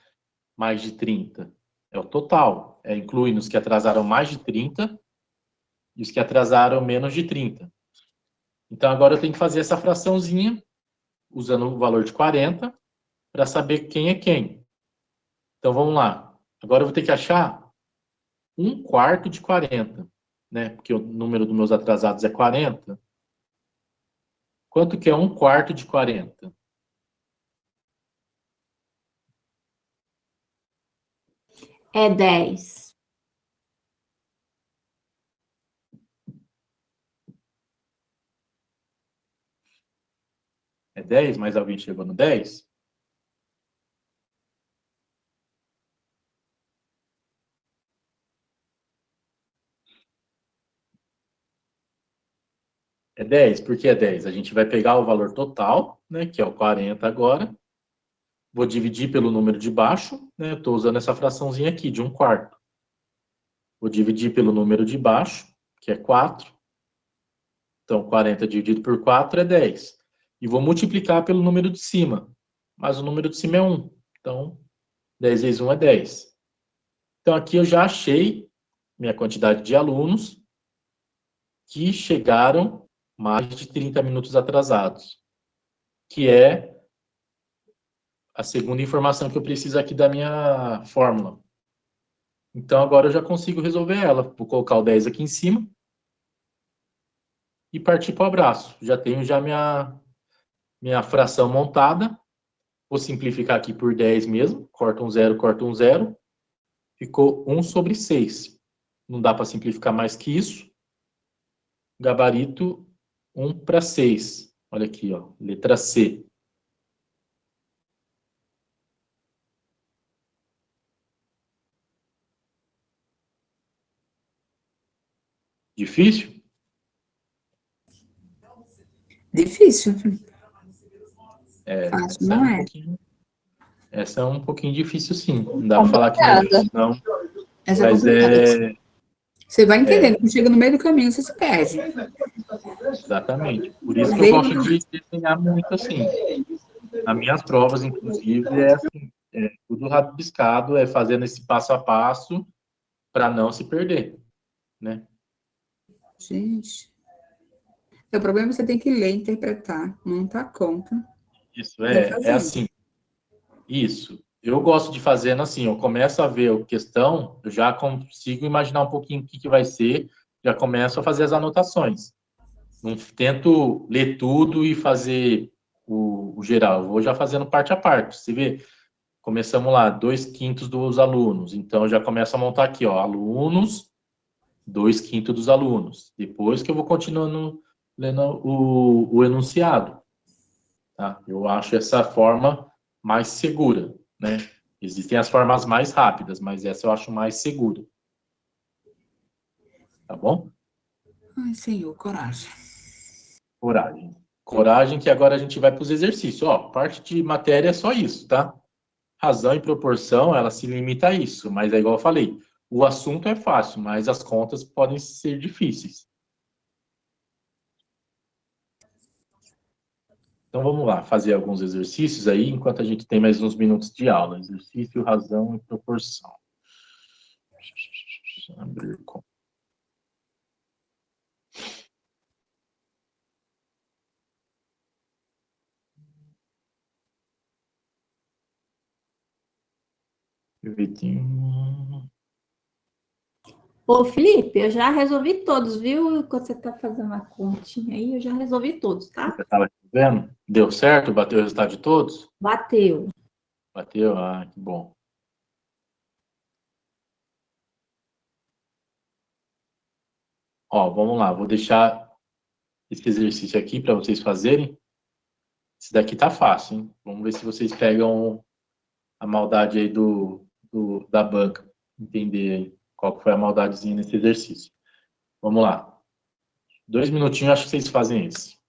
mais de 30. É o total. É incluindo os que atrasaram mais de 30 e os que atrasaram menos de 30. Então, agora eu tenho que fazer essa fraçãozinha, usando o valor de 40, para saber quem é quem. Então, vamos lá. Agora eu vou ter que achar 1/4 de 40, né? Porque o número dos meus atrasados é 40. Quanto que é 1/4 de 40? É 10. É 10, mas alguém chegou no 10? É 10. Por que é 10? A gente vai pegar o valor total, né, que é o 40 agora. Vou dividir pelo número de baixo, né? Estou usando essa fraçãozinha aqui, de 1/4. Vou dividir pelo número de baixo, que é 4. Então, 40 dividido por 4 é 10. E vou multiplicar pelo número de cima. Mas o número de cima é 1. Então, 10 vezes 1 é 10. Então, aqui eu já achei minha quantidade de alunos que chegaram mais de 30 minutos atrasados, que é a segunda informação que eu preciso aqui da minha fórmula. Então, agora eu já consigo resolver ela. Vou colocar o 10 aqui em cima e partir para o abraço. Já tenho já minha fração montada. Vou simplificar aqui por 10 mesmo. Corta um zero, corta um zero. Ficou 1/6. Não dá para simplificar mais que isso. Gabarito 1/6. Olha aqui, ó, letra C. Difícil? Difícil. Fácil, Essa é não um é? pouquinho, essa é um pouquinho difícil, sim. Não dá para falar que não é, não. Essa é Mas complicada. Você vai entendendo, é, quando chega no meio do caminho, você se perde. exatamente. Por isso que eu Veio gosto de desenhar muito assim. Nas minhas provas, inclusive, é assim, tudo rabiscado, é fazendo esse passo a passo para não se perder, né? Gente. O problema é que você tem que ler, interpretar, montar a conta. Isso Vai é fazendo. assim. Isso. Eu gosto de fazer assim, eu começo a ver a questão, eu já consigo imaginar um pouquinho o que vai ser, já começo a fazer as anotações. Não tento ler tudo e fazer o geral, eu vou já fazendo parte a parte. Você vê, começamos lá, 2/5 dos alunos, então já começo a montar aqui, ó, alunos, 2/5 dos alunos. Depois que eu vou continuando lendo o enunciado, tá? Eu acho essa forma mais segura, né? Existem as formas mais rápidas, mas essa eu acho mais segura. Tá bom? Ai, Senhor, coragem. Coragem. Coragem que agora a gente vai para os exercícios. Ó, parte de matéria é só isso, tá? Razão e proporção, ela se limita a isso, mas é igual eu falei, o assunto é fácil, mas as contas podem ser difíceis. Então vamos lá, fazer alguns exercícios aí, enquanto a gente tem mais uns minutos de aula. Exercício, razão e proporção. Abrir com. Vitinho. Ô, Felipe, eu já resolvi todos, viu? Enquanto você tá fazendo a continha aí, eu já resolvi todos, tá? Você estava vendo? Deu certo? Bateu o resultado de todos? Bateu. Bateu? Ah, que bom. Ó, vamos lá. Vou deixar esse exercício aqui para vocês fazerem. Esse daqui tá fácil, hein? Vamos ver se vocês pegam a maldade aí da banca. Entender aí qual que foi a maldadezinha nesse exercício. Vamos lá. 2 minutinhos, acho que vocês fazem esse.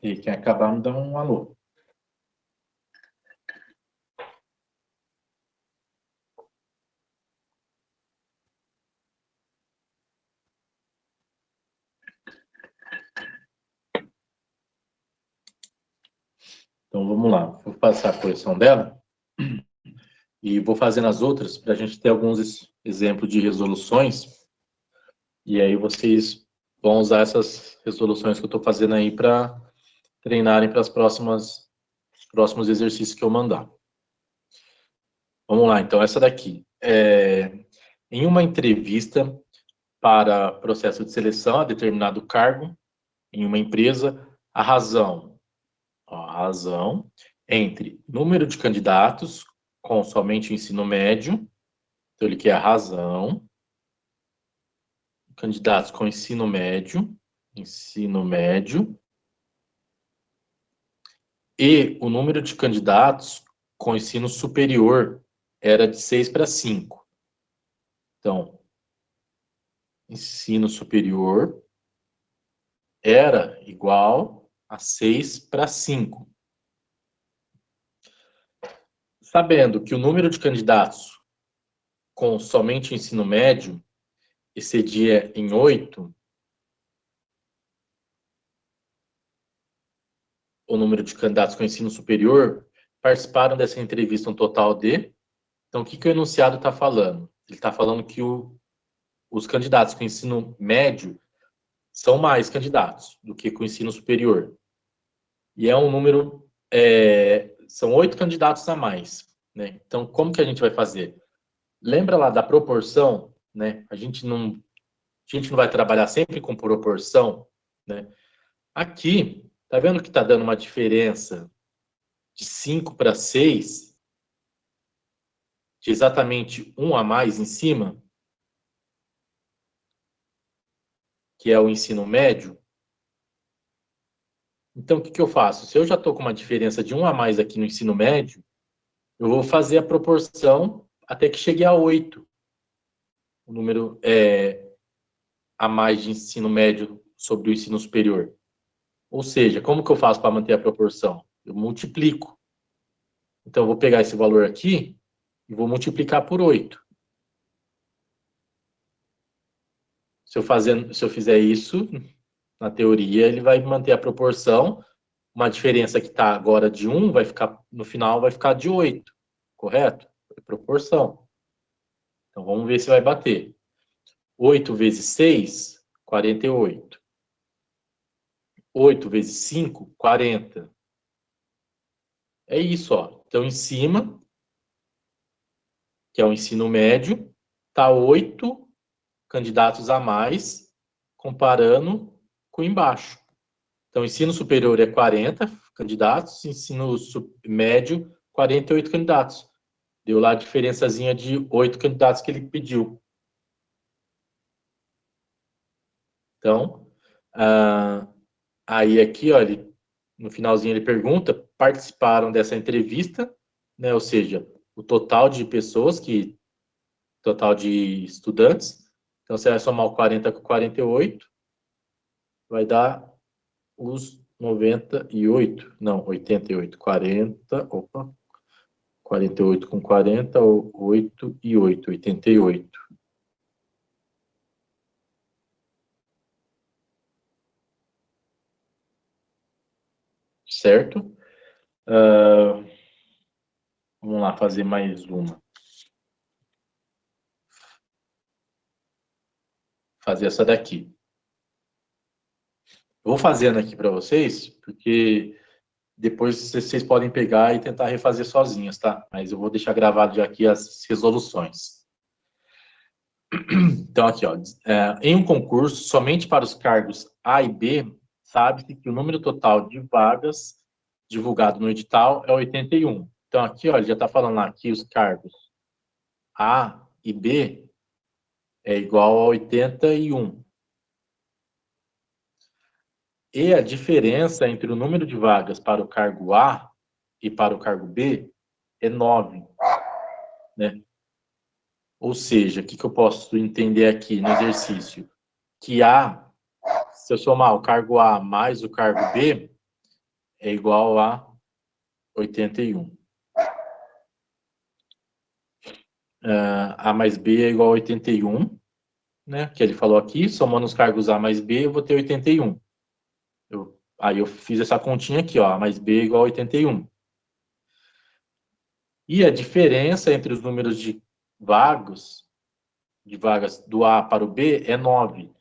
E quem acabar, me dá um alô. Então, vamos lá. Vou passar a correção dela e vou fazendo as outras para a gente ter alguns exemplos de resoluções. E aí vocês vão usar essas resoluções que eu estou fazendo aí para treinarem para os próximos exercícios que eu mandar. Vamos lá, então, essa daqui. Em uma entrevista para processo de seleção a determinado cargo em uma empresa, a razão entre número de candidatos com somente o ensino médio, então ele quer a razão, candidatos com ensino médio, e o número de candidatos com ensino superior era de 6 para 5. Então, ensino superior era igual a 6 para 5. Sabendo que o número de candidatos com somente o ensino médio excedia em 8, o número de candidatos com ensino superior participaram dessa entrevista um total de... Então, o que o enunciado está falando? Ele está falando que os candidatos com ensino médio são mais candidatos do que com ensino superior. E é um número... são 8 candidatos a mais. Né? Então, como que a gente vai fazer? Lembra lá da proporção? Né? A gente não vai trabalhar sempre com proporção. Né? Aqui, tá vendo que está dando uma diferença de 5 para 6, de exatamente 1 a mais em cima, que é o ensino médio? Então, o que eu faço? Se eu já estou com uma diferença de 1 a mais aqui no ensino médio, eu vou fazer a proporção até que chegue a 8, o número a mais de ensino médio sobre o ensino superior. Ou seja, como que eu faço para manter a proporção? Eu multiplico. Então, eu vou pegar esse valor aqui e vou multiplicar por 8. Se eu fizer isso, Na teoria, ele vai manter a proporção. Uma diferença que está agora de 1, vai ficar, no final vai ficar de 8, correto? É proporção. Então, vamos ver se vai bater. 8 vezes 6, 48. 8 vezes 5, 40. É isso, ó. Então, em cima, que é o ensino médio, está 8 candidatos a mais, comparando com embaixo. Então, ensino superior é 40 candidatos, ensino médio, 48 candidatos. Deu lá a diferençazinha de 8 candidatos que ele pediu. Então, aí aqui, ó, no finalzinho ele pergunta, participaram dessa entrevista, né, ou seja, o total de pessoas, total de estudantes. Então, você vai somar o 40 com 48, vai dar os 98, não, 88, 40, opa, 48 com 40, 8 e 8, 88. Certo? Vamos lá fazer mais uma. Fazer essa daqui. Eu vou fazendo aqui para vocês, porque depois vocês podem pegar e tentar refazer sozinhos, tá? Mas eu vou deixar gravado já aqui as resoluções. Então, aqui, ó. Em um concurso, somente para os cargos A e B, sabe-se que o número total de vagas divulgado no edital é 81. Então, aqui, ó, ele já está falando lá que os cargos A e B é igual a 81. E a diferença entre o número de vagas para o cargo A e para o cargo B é 9, né? Ou seja, o que eu posso entender aqui no exercício? Que A, se eu somar o cargo A mais o cargo B, é igual a 81. A mais B é igual a 81, né? Que ele falou aqui, somando os cargos A mais B, eu vou ter 81. Aí eu fiz essa continha aqui, ó, A mais B é igual a 81. E a diferença entre os números de vagas do A para o B é 9.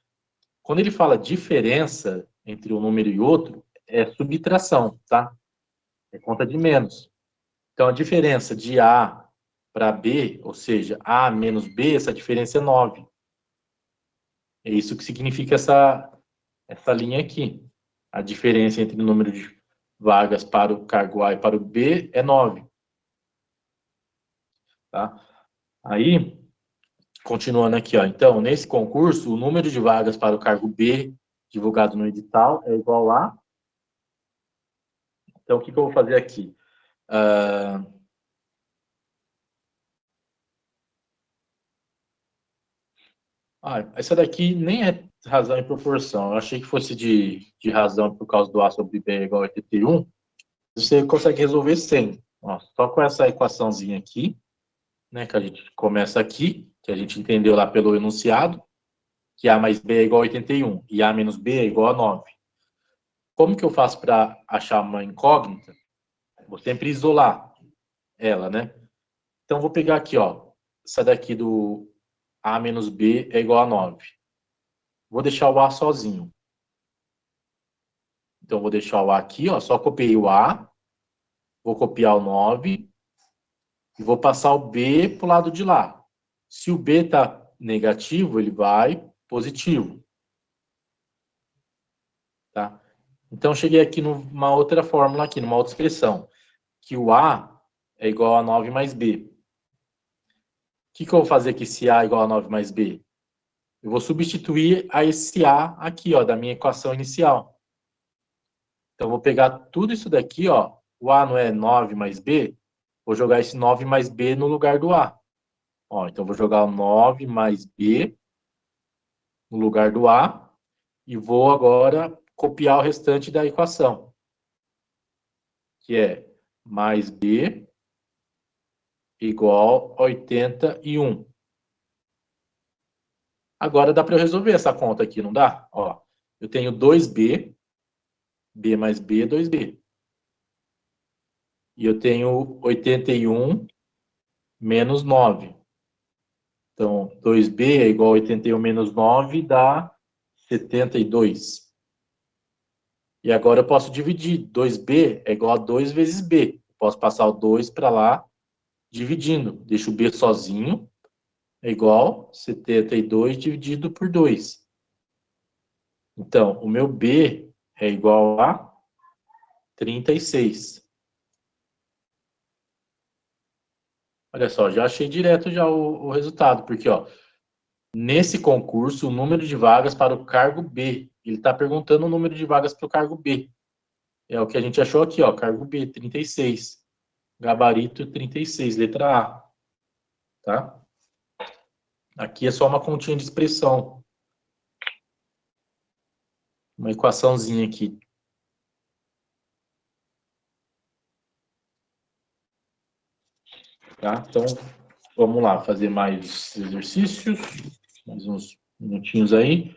Quando ele fala diferença entre um número e outro, é subtração, tá? É conta de menos. Então, a diferença de A para B, ou seja, A menos B, essa diferença é 9. É isso que significa essa linha aqui. A diferença entre o número de vagas para o cargo A e para o B é 9. Tá? Aí, continuando aqui, ó. Então, nesse concurso, o número de vagas para o cargo B, divulgado no edital, é igual a... Então, o que eu vou fazer aqui? Essa daqui nem é razão e proporção. Eu achei que fosse de razão por causa do A sobre B é igual a 81. Você consegue resolver sem. Ó, só com essa equaçãozinha aqui, né, que a gente começa aqui, que a gente entendeu lá pelo enunciado, que A mais B é igual a 81 e A menos B é igual a 9. Como que eu faço para achar uma incógnita? Vou sempre isolar ela, né? Então, vou pegar aqui, ó, essa daqui do A menos B é igual a 9. Vou deixar o A sozinho. Então, vou deixar o A aqui, ó, só copiei o A, vou copiar o 9 e vou passar o B para o lado de lá. Se o B está negativo, ele vai positivo. Tá? Então, cheguei aqui numa outra fórmula, aqui, numa outra expressão, que o A é igual a 9 mais B. O que eu vou fazer com esse A igual a 9 mais B? Eu vou substituir a esse A aqui, ó, da minha equação inicial. Então, eu vou pegar tudo isso daqui, ó. O A não é 9 mais B? Vou jogar esse 9 mais B no lugar do A. Ó, então, eu vou jogar o 9 mais B no lugar do A e vou agora copiar o restante da equação, que é mais B igual a 81. Agora dá para eu resolver essa conta aqui, não dá? Ó, eu tenho 2B, B mais B, 2B. E eu tenho 81 menos 9. Então, 2B é igual a 81 menos 9, dá 72. E agora eu posso dividir. 2B é igual a 2 vezes B. Eu posso passar o 2 para lá, dividindo. Deixo o B sozinho. É igual 72 dividido por 2. Então, o meu B é igual a 36. Olha só, já achei direto já o resultado, porque ó, nesse concurso, o número de vagas para o cargo B, ele está perguntando o número de vagas para o cargo B. É o que a gente achou aqui, ó, cargo B, 36. Gabarito 36, letra A. Tá? Aqui é só uma continha de expressão. Uma equaçãozinha aqui. Tá? Então, vamos lá, fazer mais exercícios. Mais uns minutinhos aí.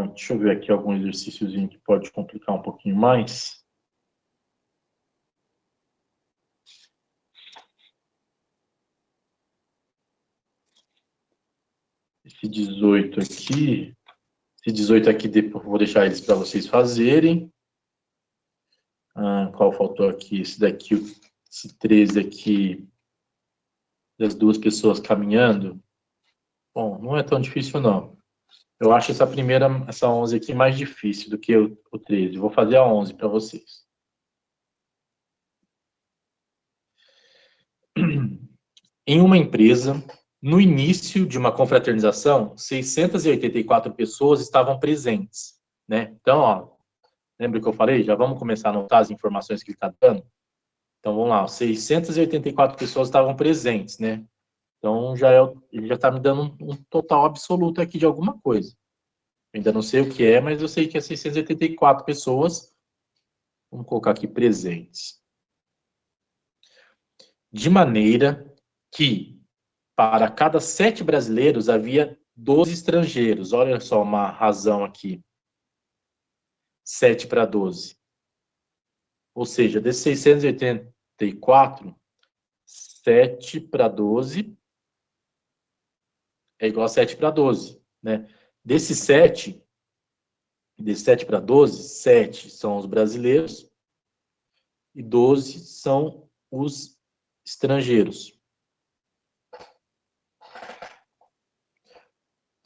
Deixa eu ver aqui algum exercíciozinho que pode complicar um pouquinho mais. Esse 18 aqui, depois vou deixar eles para vocês fazerem. Qual faltou aqui? Esse daqui, esse 13 aqui, das duas pessoas caminhando. Bom, não é tão difícil não. Eu acho essa 11 aqui mais difícil do que o 13. Vou fazer a 11 para vocês. Em uma empresa, no início de uma confraternização, 684 pessoas estavam presentes, né? Então, ó, lembra que eu falei? Já vamos começar a anotar as informações que ele está dando? Então, vamos lá, 684 pessoas estavam presentes, né? Então, ele já está me dando um total absoluto aqui de alguma coisa. Eu ainda não sei o que é, mas eu sei que é 684 pessoas. Vamos colocar aqui presentes. De maneira que, para cada 7 brasileiros, havia 12 estrangeiros. Olha só uma razão aqui. 7 para 12. Ou seja, desses 684, 7 para 12 é igual a 7 para 12. Né? Desses 7 para 12, 7 são os brasileiros e 12 são os estrangeiros.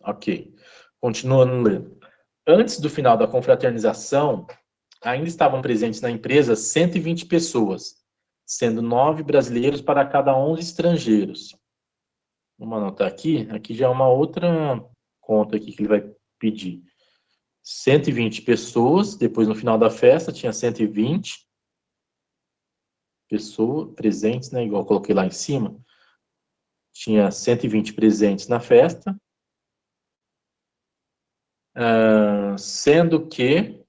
Ok. Continuando lendo. Antes do final da confraternização, ainda estavam presentes na empresa 120 pessoas, sendo 9 brasileiros para cada 11 estrangeiros. Vamos anotar aqui. Aqui já é uma outra conta aqui que ele vai pedir. 120 pessoas, depois no final da festa tinha 120 pessoas presentes, né? Igual eu coloquei lá em cima. Tinha 120 presentes na festa. Sendo que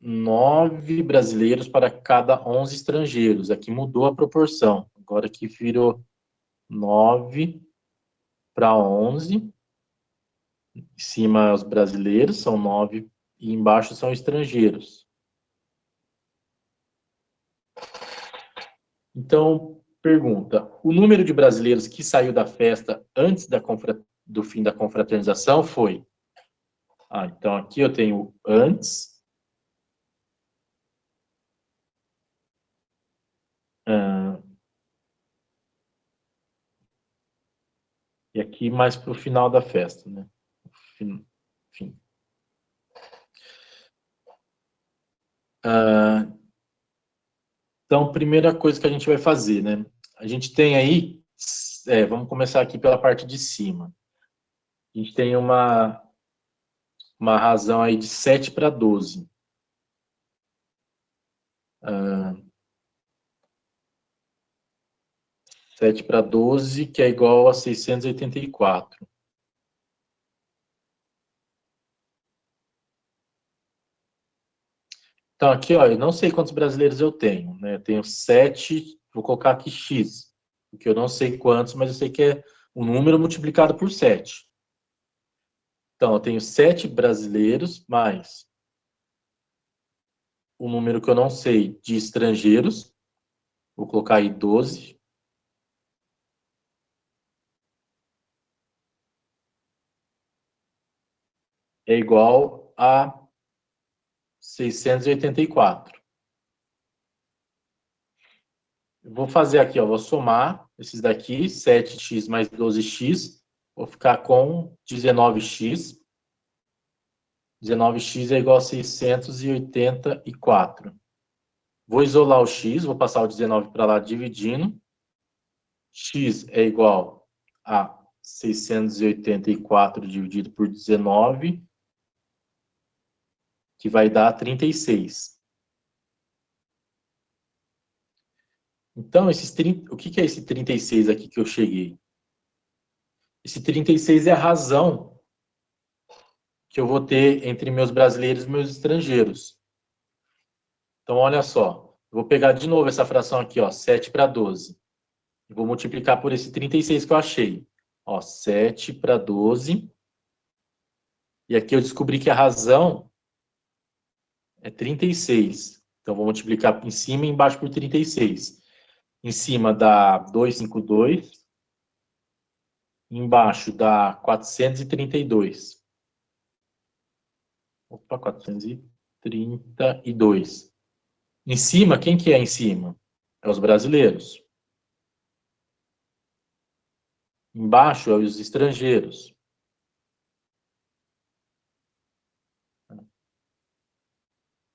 9 brasileiros para cada 11 estrangeiros. Aqui mudou a proporção. Agora aqui virou 9 para 11. Em cima os brasileiros, são 9, e embaixo são estrangeiros. Então, pergunta, o número de brasileiros que saiu da festa antes do fim da confraternização foi... então aqui eu tenho antes... e aqui mais para o final da festa, né? Enfim. Então, primeira coisa que a gente vai fazer, né? A gente tem aí, vamos começar aqui pela parte de cima. A gente tem uma razão aí de 7 para 12. 7 para 12, que é igual a 684. Então, aqui, ó, eu não sei quantos brasileiros eu tenho, né? Eu tenho 7, vou colocar aqui X, porque eu não sei quantos, mas eu sei que é um número multiplicado por 7. Então, eu tenho 7 brasileiros mais o número que eu não sei de estrangeiros. Vou colocar aí 12. É igual a 684. Eu vou fazer aqui, ó, vou somar esses daqui, 7x mais 12x, vou ficar com 19x. 19x é igual a 684. Vou isolar o x, vou passar o 19 para lá dividindo. X é igual a 684 dividido por 19, que vai dar 36. Então, o que é esse 36 aqui que eu cheguei? Esse 36 é a razão que eu vou ter entre meus brasileiros e meus estrangeiros. Então, olha só. Eu vou pegar de novo essa fração aqui, ó, 7 para 12. E vou multiplicar por esse 36 que eu achei. Ó, 7 para 12. E aqui eu descobri que a razão é 36. Então, vou multiplicar em cima e embaixo por 36. Em cima dá 252. Embaixo dá 432. Opa, 432. Em cima, quem que é em cima? É os brasileiros. Embaixo é os estrangeiros.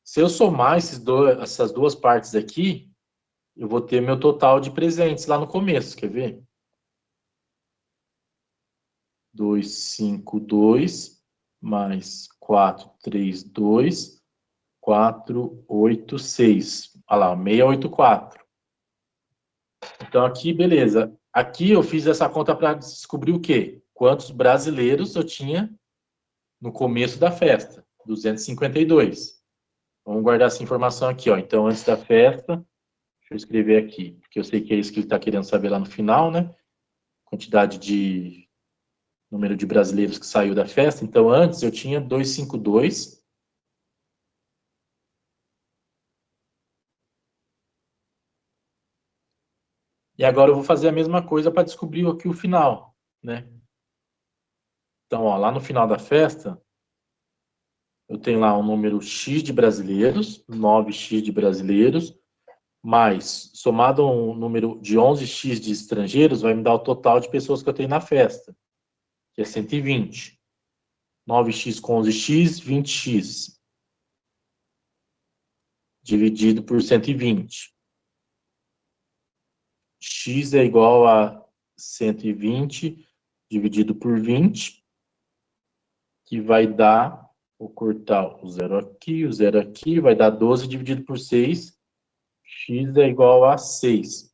Se eu somar essas duas partes aqui, eu vou ter meu total de presentes lá no começo, quer ver? 252 mais 432, 486. Olha lá, 684. Então aqui, beleza. Aqui eu fiz essa conta para descobrir o quê? Quantos brasileiros eu tinha no começo da festa? 252. Vamos guardar essa informação aqui, ó. Então, antes da festa, deixa eu escrever aqui, porque eu sei que é isso que ele está querendo saber lá no final, né? Quantidade de número de brasileiros que saiu da festa. Então, antes eu tinha 252. E agora eu vou fazer a mesma coisa para descobrir aqui o final, né? Então, ó, lá no final da festa, eu tenho lá um número X de brasileiros, 9x de brasileiros, mais, somado a um número de 11x de estrangeiros, vai me dar o total de pessoas que eu tenho na festa, que é 120. 9x com 11x, 20x. Dividido por 120. X é igual a 120 dividido por 20, que vai dar, vou cortar o zero aqui, vai dar 12 dividido por 6, x é igual a 6.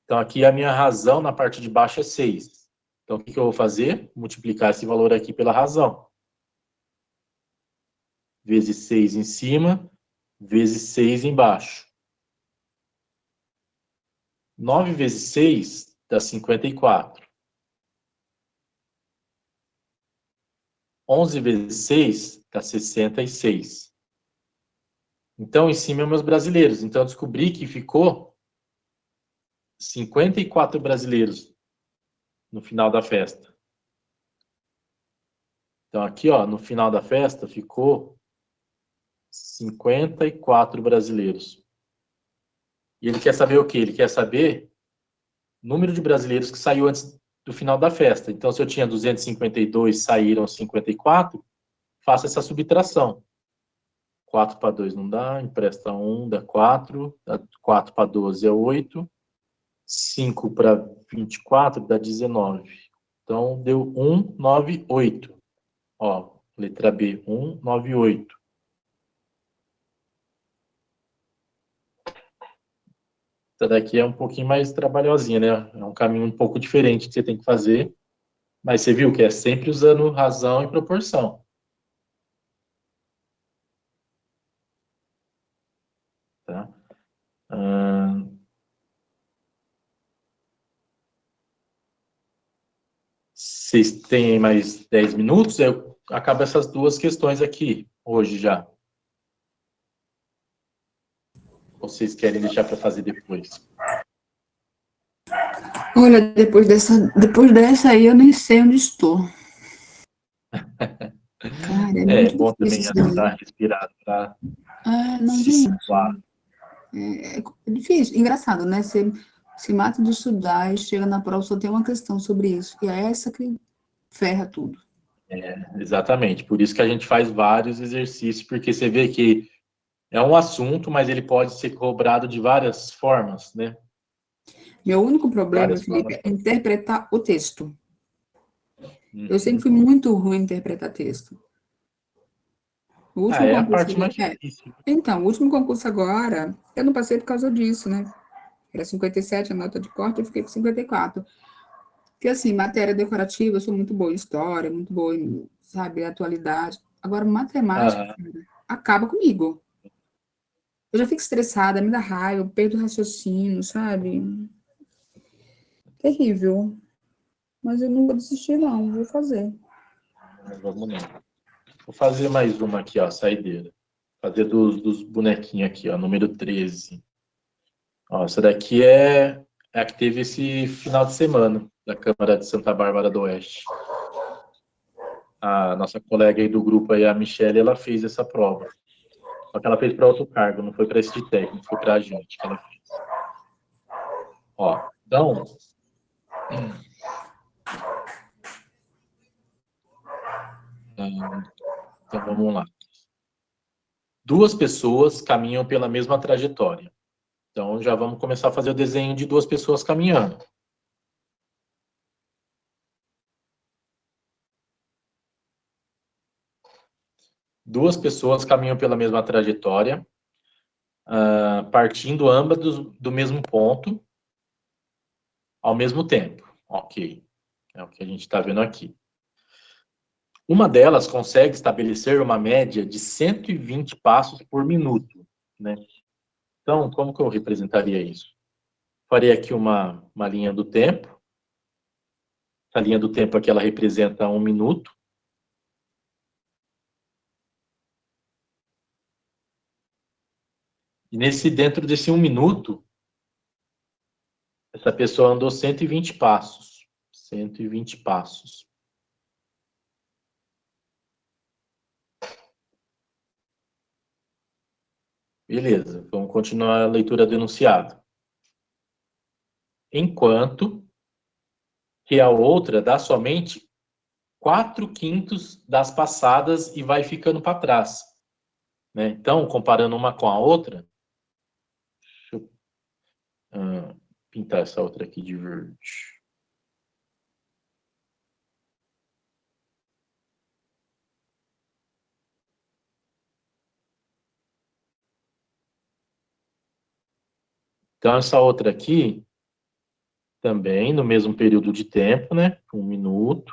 Então, aqui a minha razão na parte de baixo é 6. Então, o que eu vou fazer? Multiplicar esse valor aqui pela razão. Vezes 6 em cima, vezes 6 embaixo. 9 vezes 6 dá 54. 11 vezes 6 dá 66. Então, em cima é meus brasileiros. Então, eu descobri que ficou 54 brasileiros no final da festa. Então, aqui, ó, no final da festa, ficou 54 brasileiros. E ele quer saber o quê? Ele quer saber o número de brasileiros que saiu antes do final da festa. Então, se eu tinha 252, saíram 54, faça essa subtração. 4 para 2 não dá, empresta 1, dá 4. 4 para 12 é 8. 5 para 24 dá 19. Então, deu 198. Ó, letra B, 198. Essa daqui é um pouquinho mais trabalhosinha, né? É um caminho um pouco diferente que você tem que fazer. Mas você viu que é sempre usando razão e proporção. Tá? vocês têm mais 10 minutos, eu acabo essas duas questões aqui, hoje já. Ou vocês querem deixar para fazer depois? Olha, depois dessa aí eu nem sei onde estou. Cara, é É muito bom difícil também isso assim, daí. dar uma respirada para Ah, não, se gente. situar. É difícil. Engraçado, né? Você se mata de estudar e chega na prova só tem uma questão sobre isso. E é essa que ferra tudo. Exatamente, por isso que a gente faz vários exercícios, porque você vê que é um assunto, mas ele pode ser cobrado de várias formas, né? Meu único problema, Várias Felipe, formas. é interpretar o texto. Eu sempre fui Uhum. muito ruim em interpretar texto. O último É a concurso parte agora, mais difícil. então, o último concurso agora, eu não passei por causa disso, né? Era 57 a nota de corte, eu fiquei com 54. Porque, assim, matéria decorativa, eu sou muito boa em história, muito boa em, sabe, atualidade. Agora, matemática, Aham. cara, acaba comigo. Eu já fico estressada, me dá raiva, eu perdo o raciocínio, sabe? Terrível. Mas eu não vou desistir, não, vou fazer. Vamos lá. Vou fazer mais uma aqui, ó, saideira. Fazer dos bonequinhos aqui, ó, número 13. Ó, essa daqui é a que teve esse final de semana, da Câmara de Santa Bárbara do Oeste. A nossa colega aí do grupo, aí, a Michelle, ela fez essa prova. Só que ela fez para outro cargo, não foi para esse de técnico, foi para a gente que ela fez. Ó, então, então vamos lá. Duas pessoas caminham pela mesma trajetória. Então já vamos começar a fazer o desenho de duas pessoas caminhando. Duas pessoas caminham pela mesma trajetória, partindo ambas do mesmo ponto, ao mesmo tempo. Ok. É o que a gente está vendo aqui. Uma delas consegue estabelecer uma média de 120 passos por minuto, né? Então, como que eu representaria isso? Farei aqui uma linha do tempo. A linha do tempo aqui, ela representa 1 minuto. E dentro desse 1 minuto, essa pessoa andou 120 passos. 120 passos. Beleza, vamos continuar a leitura do enunciado. Enquanto que a outra dá somente 4/5 das passadas e vai ficando para trás. Né? Então, comparando uma com a outra, deixa eu pintar essa outra aqui de verde. Então, essa outra aqui, também no mesmo período de tempo, né? 1 minuto.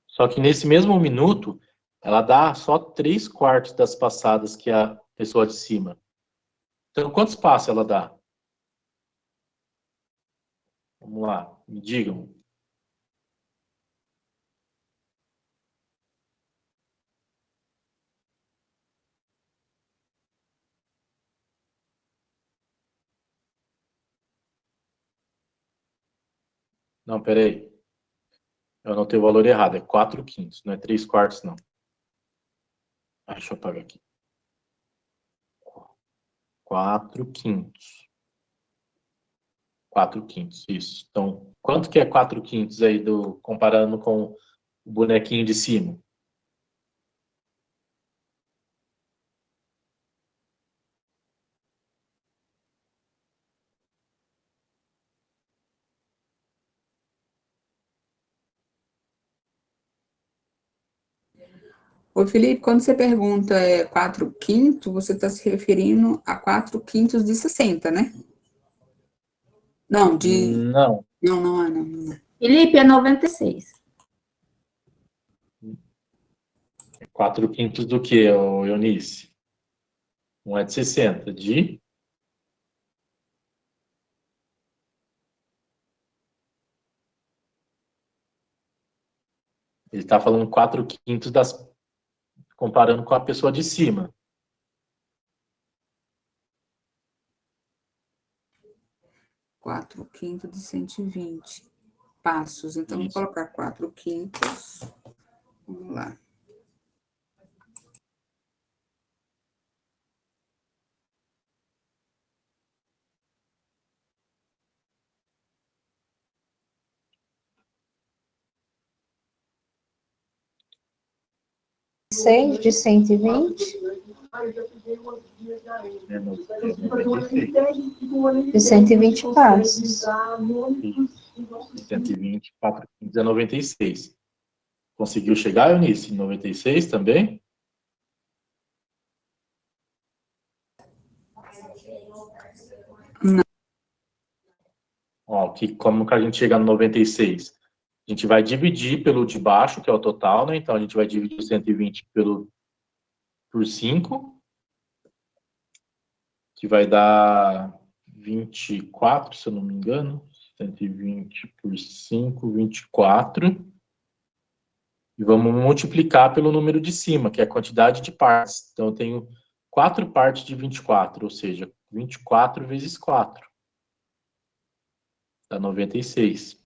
Só que nesse mesmo minuto, ela dá só 3/4 das passadas que a pessoa de cima. Então, quantos passos ela dá? Vamos lá, me digam. Não, peraí. Eu anotei o valor errado. É 4/5, não é 3/4, não. Deixa eu apagar aqui. 4/5. 4/5, isso. Então, quanto que é 4/5 aí, comparando com o bonequinho de cima? Ô, Felipe, quando você pergunta 4/5, você está se referindo a 4/5 de 60, né? Não, Não. Não. Felipe, é 96. 4/5 do que, Eunice? Um é de 60. De? Ele está falando 4/5 das... comparando com a pessoa de cima. Quatro quintos de 120 passos. Então, Isso. vou colocar 4/5. Vamos lá. Seis de 120 É 96. de 120 passos. Isso. 120, 4/5 é 96. Conseguiu chegar, Eunice, em 96 também? Não. Ó, como que a gente chega no 96? A gente vai dividir pelo de baixo, que é o total, né? Então, a gente vai dividir o 120 por 5, que vai dar 24, se eu não me engano. 120 por 5, 24. E vamos multiplicar pelo número de cima, que é a quantidade de partes. Então, eu tenho 4 partes de 24, ou seja, 24 vezes 4. Dá 96.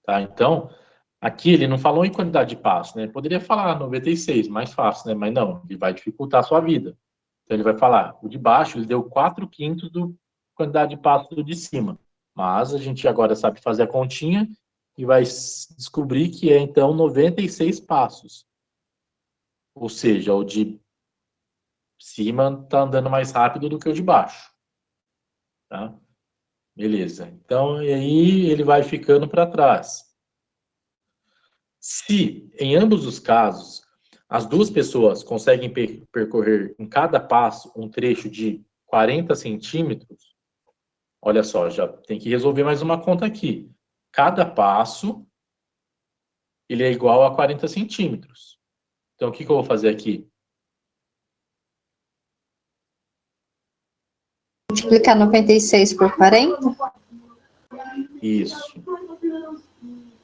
Tá? Então, aqui ele não falou em quantidade de passos, né? Poderia falar 96, mais fácil, né? Mas não, ele vai dificultar a sua vida. Então, ele vai falar, o de baixo, ele deu 4/5 da quantidade de passos do de cima. Mas a gente agora sabe fazer a continha e vai descobrir que é, então, 96 passos. Ou seja, o de cima está andando mais rápido do que o de baixo. Tá? Beleza. Então, e aí ele vai ficando para trás. Se, em ambos os casos, as duas pessoas conseguem percorrer em cada passo um trecho de 40 centímetros, olha só, já tem que resolver mais uma conta aqui. Cada passo, ele é igual a 40 centímetros. Então, o que eu vou fazer aqui? Multiplicar 96 por 40? Isso.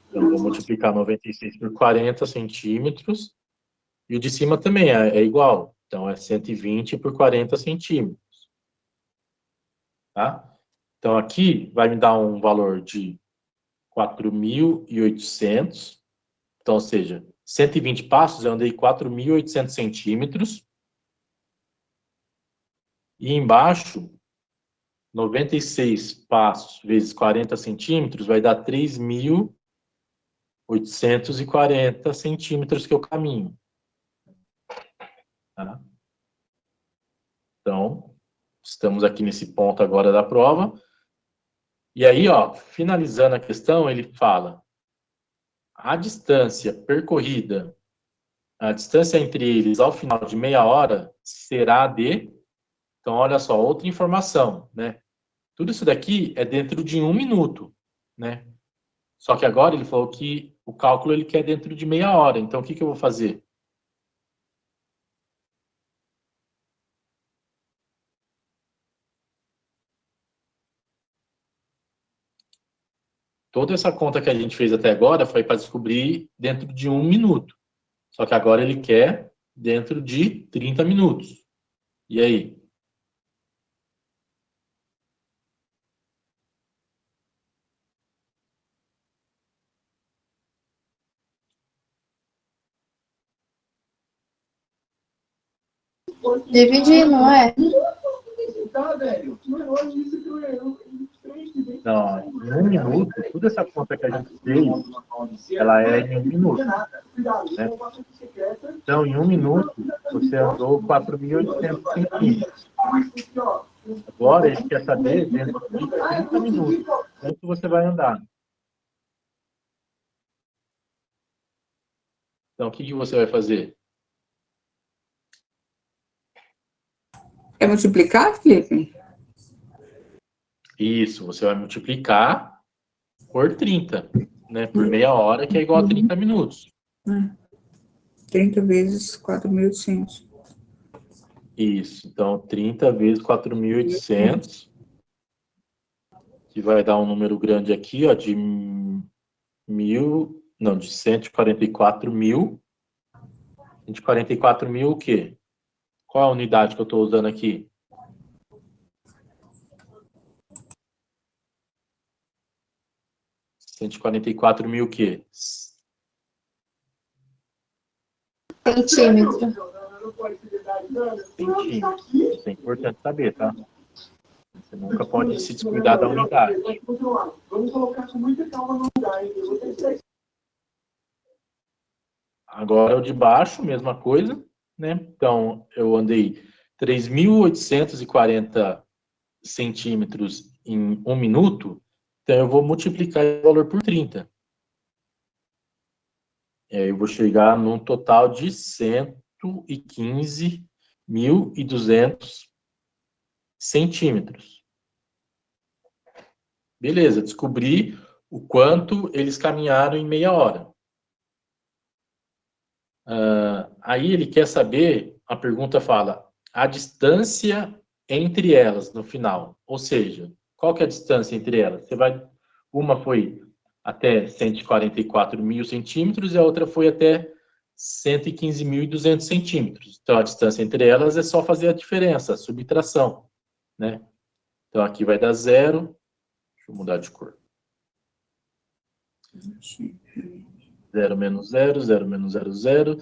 Então, vou multiplicar 96 por 40 centímetros. E o de cima também é igual. Então, é 120 por 40 centímetros. Tá? Então, aqui vai me dar um valor de 4.800. Então, ou seja, 120 passos, eu andei 4.800 centímetros. E embaixo, 96 passos vezes 40 centímetros vai dar 3.840 centímetros que eu caminho. Tá? Então, estamos aqui nesse ponto agora da prova. E aí, ó, finalizando a questão, ele fala: a distância percorrida, a distância entre eles ao final de meia hora será de... Então, olha só, outra informação, né? Tudo isso daqui é dentro de 1 minuto, né? Só que agora ele falou que o cálculo ele quer dentro de meia hora. Então, o que eu vou fazer? Toda essa conta que a gente fez até agora foi para descobrir dentro de 1 minuto. Só que agora ele quer dentro de 30 minutos. E aí? Dividir, não é? Não, em 1 minuto, toda essa conta que a gente fez, ela é em 1 minuto. Né? Então, em 1 minuto, você andou 4.800 centímetros. Agora, ele quer saber, dentro de 30 minutos, quanto você vai andar. Então, o que você vai fazer? Quer multiplicar, Felipe? Isso, você vai multiplicar por 30, né? Por meia hora, que é igual a 30 minutos. 30 vezes 4.800. Isso, então 30 vezes 4.800 que vai dar um número grande aqui, ó, de 144 mil. 144 mil o quê? Qual é a unidade que eu estou usando aqui? $144 mil o quê? Centímetro. Centímetros. Isso é importante saber, tá? Você nunca pode se descuidar da unidade. Agora o de baixo, mesma coisa, né? Então, eu andei 3.840 centímetros em 1 minuto, então eu vou multiplicar o valor por 30. E aí eu vou chegar num total de 115.200 centímetros. Beleza, descobri o quanto eles caminharam em meia hora. Aí ele quer saber, a pergunta fala, a distância entre elas no final. Ou seja, qual que é a distância entre elas? Uma foi até 144 mil centímetros e a outra foi até 115.200 centímetros. Então, a distância entre elas é só fazer a diferença, a subtração, né? Então, aqui vai dar 0. Deixa eu mudar de cor. 0 menos 0, 0 menos 0, 0.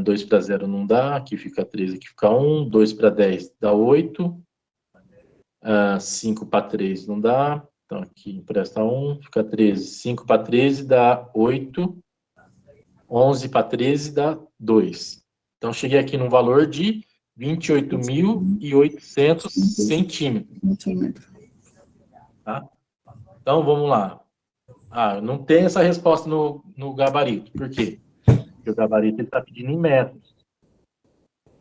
2 para 0 não dá, aqui fica 3, aqui fica 1. 2 para 10 dá 8. 5 para 3 não dá. Então, aqui empresta 1, fica 13. 5 para 13 dá 8. 11 para 13 dá 2. Então, cheguei aqui num valor de 28.800 centímetros. Tá? Então, vamos lá. Não tem essa resposta no gabarito. Por quê? Porque o gabarito está pedindo em metros.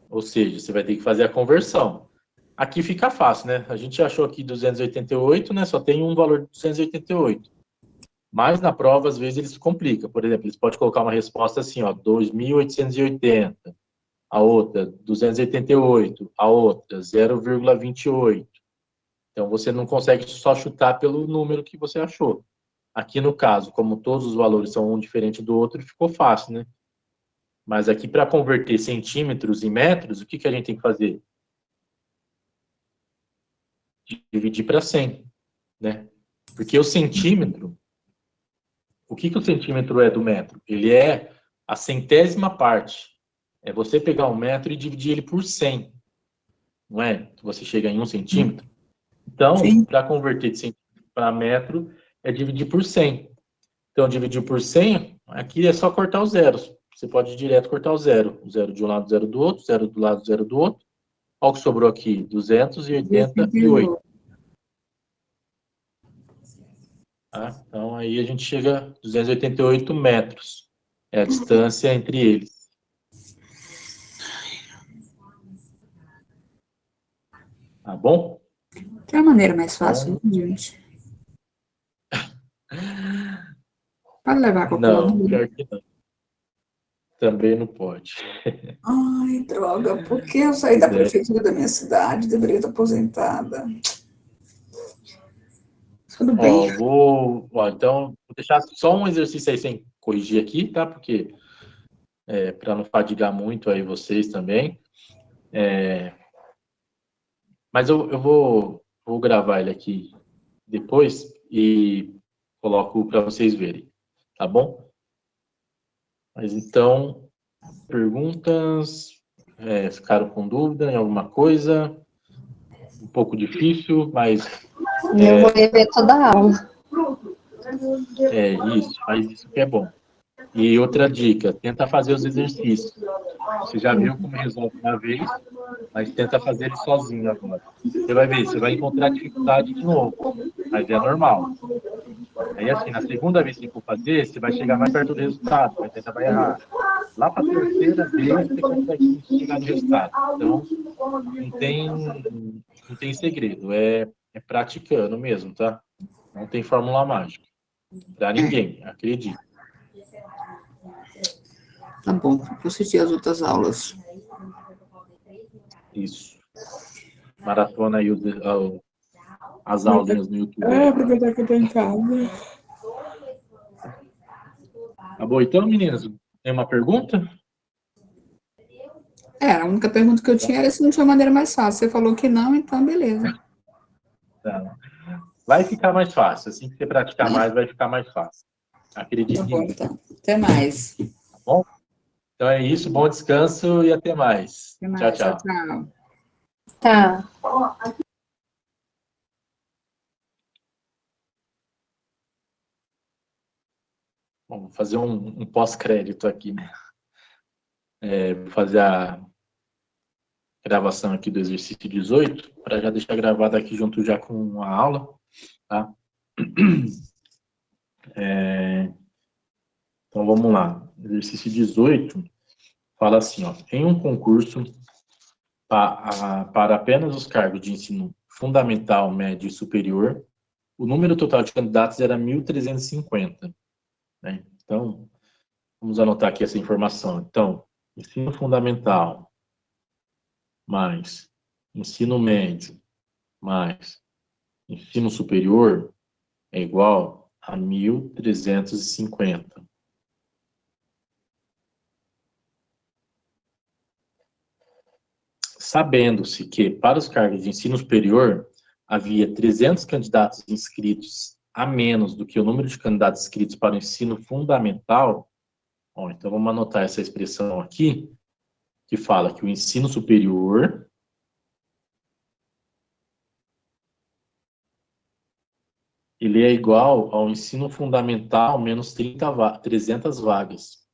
Ou seja, você vai ter que fazer a conversão. Aqui fica fácil, né? A gente achou aqui 288, né? Só tem um valor de 288. Mas na prova, às vezes, eles complicam. Por exemplo, eles podem colocar uma resposta assim, ó, 2.880. A outra, 288. A outra, 0,28. Então, você não consegue só chutar pelo número que você achou. Aqui, no caso, como todos os valores são um diferente do outro, ficou fácil, né? Mas aqui, para converter centímetros em metros, o que a gente tem que fazer? Dividir para 100, né? Porque o centímetro, o que o centímetro é do metro? Ele é a centésima parte. É você pegar 1 metro e dividir ele por 100. Não é? Você chega em 1 centímetro. Então, para converter de centímetro para metro, é dividir por 100. Então, dividir por 100, aqui é só cortar os zeros. Você pode direto cortar o zero. O zero de um lado, o zero do outro, zero do lado, zero do outro. Olha o que sobrou aqui, 288. Tá? Então, aí a gente chega a 288 metros. É a distância entre eles. Tá bom? Tem uma maneira mais fácil, gente? Pode levar a calculadora? Não, pior que não. Também não pode. Ai, droga, porque eu saí da prefeitura da minha cidade, deveria estar aposentada. Tudo bem. Então, vou deixar só um exercício aí sem corrigir aqui, tá? Porque para não fadigar muito aí vocês também. Mas eu vou gravar ele aqui depois e coloco para vocês verem, tá bom? Mas então, perguntas? Ficaram com dúvida em alguma coisa? Um pouco difícil, mas... Eu vou rever toda a aula. Isso, faz isso que é bom. E outra dica, tenta fazer os exercícios. Você já viu como resolve uma vez, mas tenta fazer ele sozinho agora. Você vai ver, você vai encontrar dificuldade de novo, mas é normal. Aí assim, na segunda vez que for fazer, você vai chegar mais perto do resultado, vai tentar vai errar. Lá para a terceira vez, você consegue chegar no resultado. Então, não tem segredo, é praticando mesmo, tá? Não tem fórmula mágica. Para ninguém, acredite. Tá bom, vou assistir as outras aulas. Isso. Maratona aí as aulinhas no YouTube. Aproveitar que eu tô em casa. Tá bom, então, meninas, tem uma pergunta? A única pergunta que eu tinha era se não tinha maneira mais fácil. Você falou que não, então beleza. Tá. Vai ficar mais fácil. Assim que você praticar mais, vai ficar mais fácil. Acredite Tá em bom, mim. então. Até mais. Tá bom? Então é isso. Bom descanso e até mais. Até Tchau, mais. Tchau, tchau. tchau. Tá. Vamos fazer um pós-crédito aqui, né? Vou fazer a gravação aqui do exercício 18, para já deixar gravado aqui junto já com a aula, tá? Então, vamos lá. Exercício 18 fala assim, ó. Em um concurso para apenas os cargos de ensino fundamental, médio e superior, o número total de candidatos era 1.350, né? Então, vamos anotar aqui essa informação. Então, ensino fundamental mais ensino médio mais ensino superior é igual a 1.350. Sabendo-se que, para os cargos de ensino superior, havia 300 candidatos inscritos a menos do que o número de candidatos inscritos para o ensino fundamental, bom, então vamos anotar essa expressão aqui, que fala que o ensino superior ele é igual ao ensino fundamental menos 300 vagas.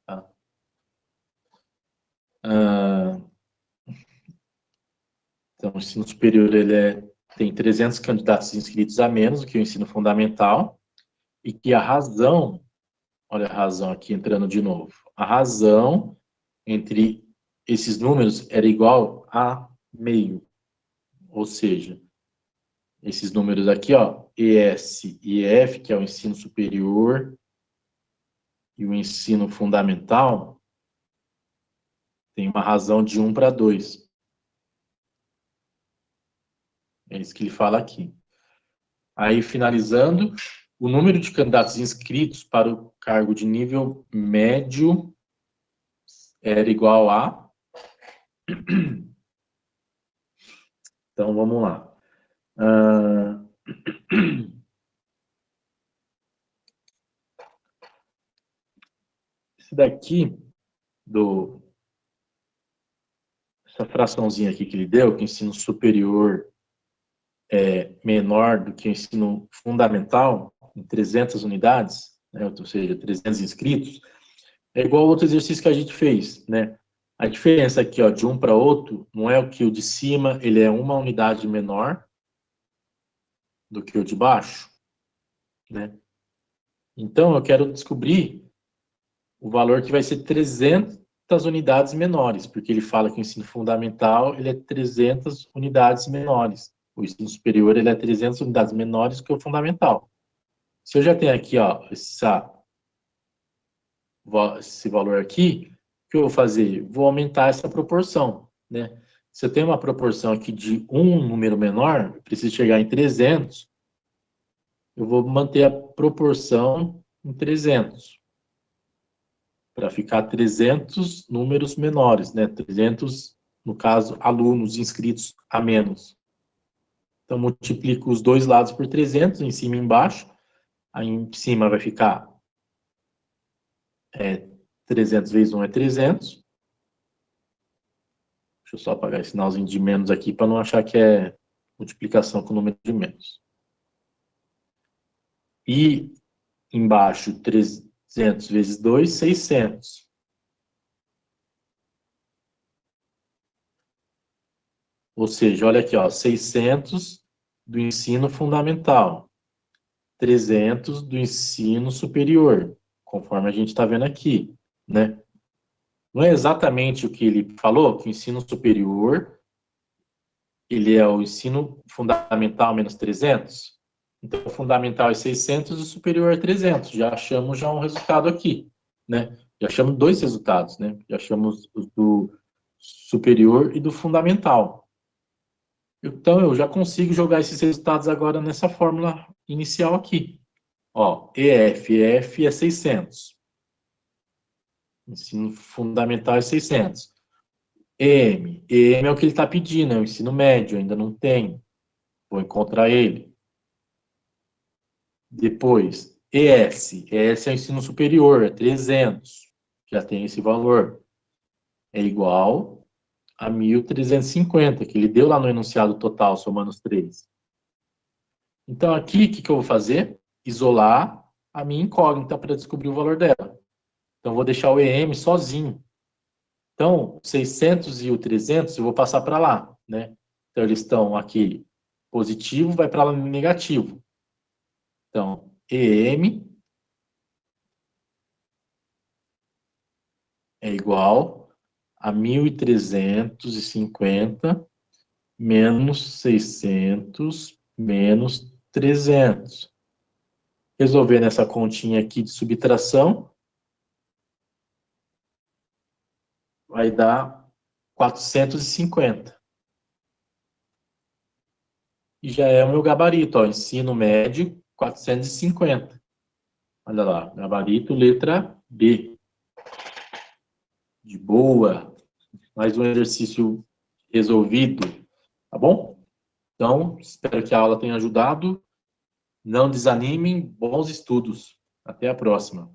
Tá? Então, o ensino superior tem 300 candidatos inscritos a menos do que o ensino fundamental, e que a razão, olha a razão aqui entrando de novo, a razão entre esses números era igual a meio, ou seja, esses números aqui, ó, ES e EF, que é o ensino superior e o ensino fundamental, tem uma razão de 1 para 2. É isso que ele fala aqui. Aí, finalizando, o número de candidatos inscritos para o cargo de nível médio era igual a... Então, vamos lá. Esse daqui, essa fraçãozinha aqui que ele deu, que o ensino superior é menor do que o ensino fundamental, em 300 unidades, né, ou seja, 300 inscritos, é igual ao outro exercício que a gente fez, né? A diferença aqui, ó, de um para outro, não é o que o de cima, ele é uma unidade menor do que o de baixo, né? Então, eu quero descobrir o valor que vai ser 300 unidades menores, porque ele fala que o ensino fundamental, ele é 300 unidades menores. O ensino superior, ele é 300 unidades menores que o fundamental. Se eu já tenho aqui, ó, esse valor aqui, o que eu vou fazer? Vou aumentar essa proporção, né? Se eu tenho uma proporção aqui de um número menor, eu preciso chegar em 300, eu vou manter a proporção em 300, para ficar 300 números menores, né? 300, no caso, alunos inscritos a menos. Então, multiplico os dois lados por 300, em cima e embaixo. Aí em cima vai ficar 300 vezes 1 é 300. Deixa eu só apagar esse sinalzinho de menos aqui, para não achar que é multiplicação com o número de menos. E embaixo, 300 vezes 2, 600. Ou seja, olha aqui, ó, 600 do ensino fundamental, 300 do ensino superior, conforme a gente está vendo aqui, né? Não é exatamente o que ele falou, que o ensino superior, ele é o ensino fundamental menos 300? Então, o fundamental é 600 e o superior é 300. Já achamos um resultado aqui, né? Já achamos dois resultados, né? Já achamos do superior e do fundamental. Então, eu já consigo jogar esses resultados agora nessa fórmula inicial aqui. Ó, EF é 600. Ensino fundamental é 600. EM é o que ele está pedindo, é o ensino médio, ainda não tem. Vou encontrar ele. Depois, ES é o ensino superior, é 300. Já tem esse valor. É igual a 1.350, que ele deu lá no enunciado total, somando os 3. Então, aqui, o que eu vou fazer? Isolar a minha incógnita para descobrir o valor dela. Então, vou deixar o EM sozinho. Então, 600 e o 300 eu vou passar para lá, né? Então, eles estão aqui positivo, vai para lá negativo. Então, EM é igual a 1.350 menos 600 menos 300. Resolvendo essa continha aqui de subtração, vai dar 450. E já é o meu gabarito, ó, ensino médio 450. Olha lá, gabarito letra B. De boa. Mais um exercício resolvido, tá bom? Então, espero que a aula tenha ajudado. Não desanimem, bons estudos. Até a próxima.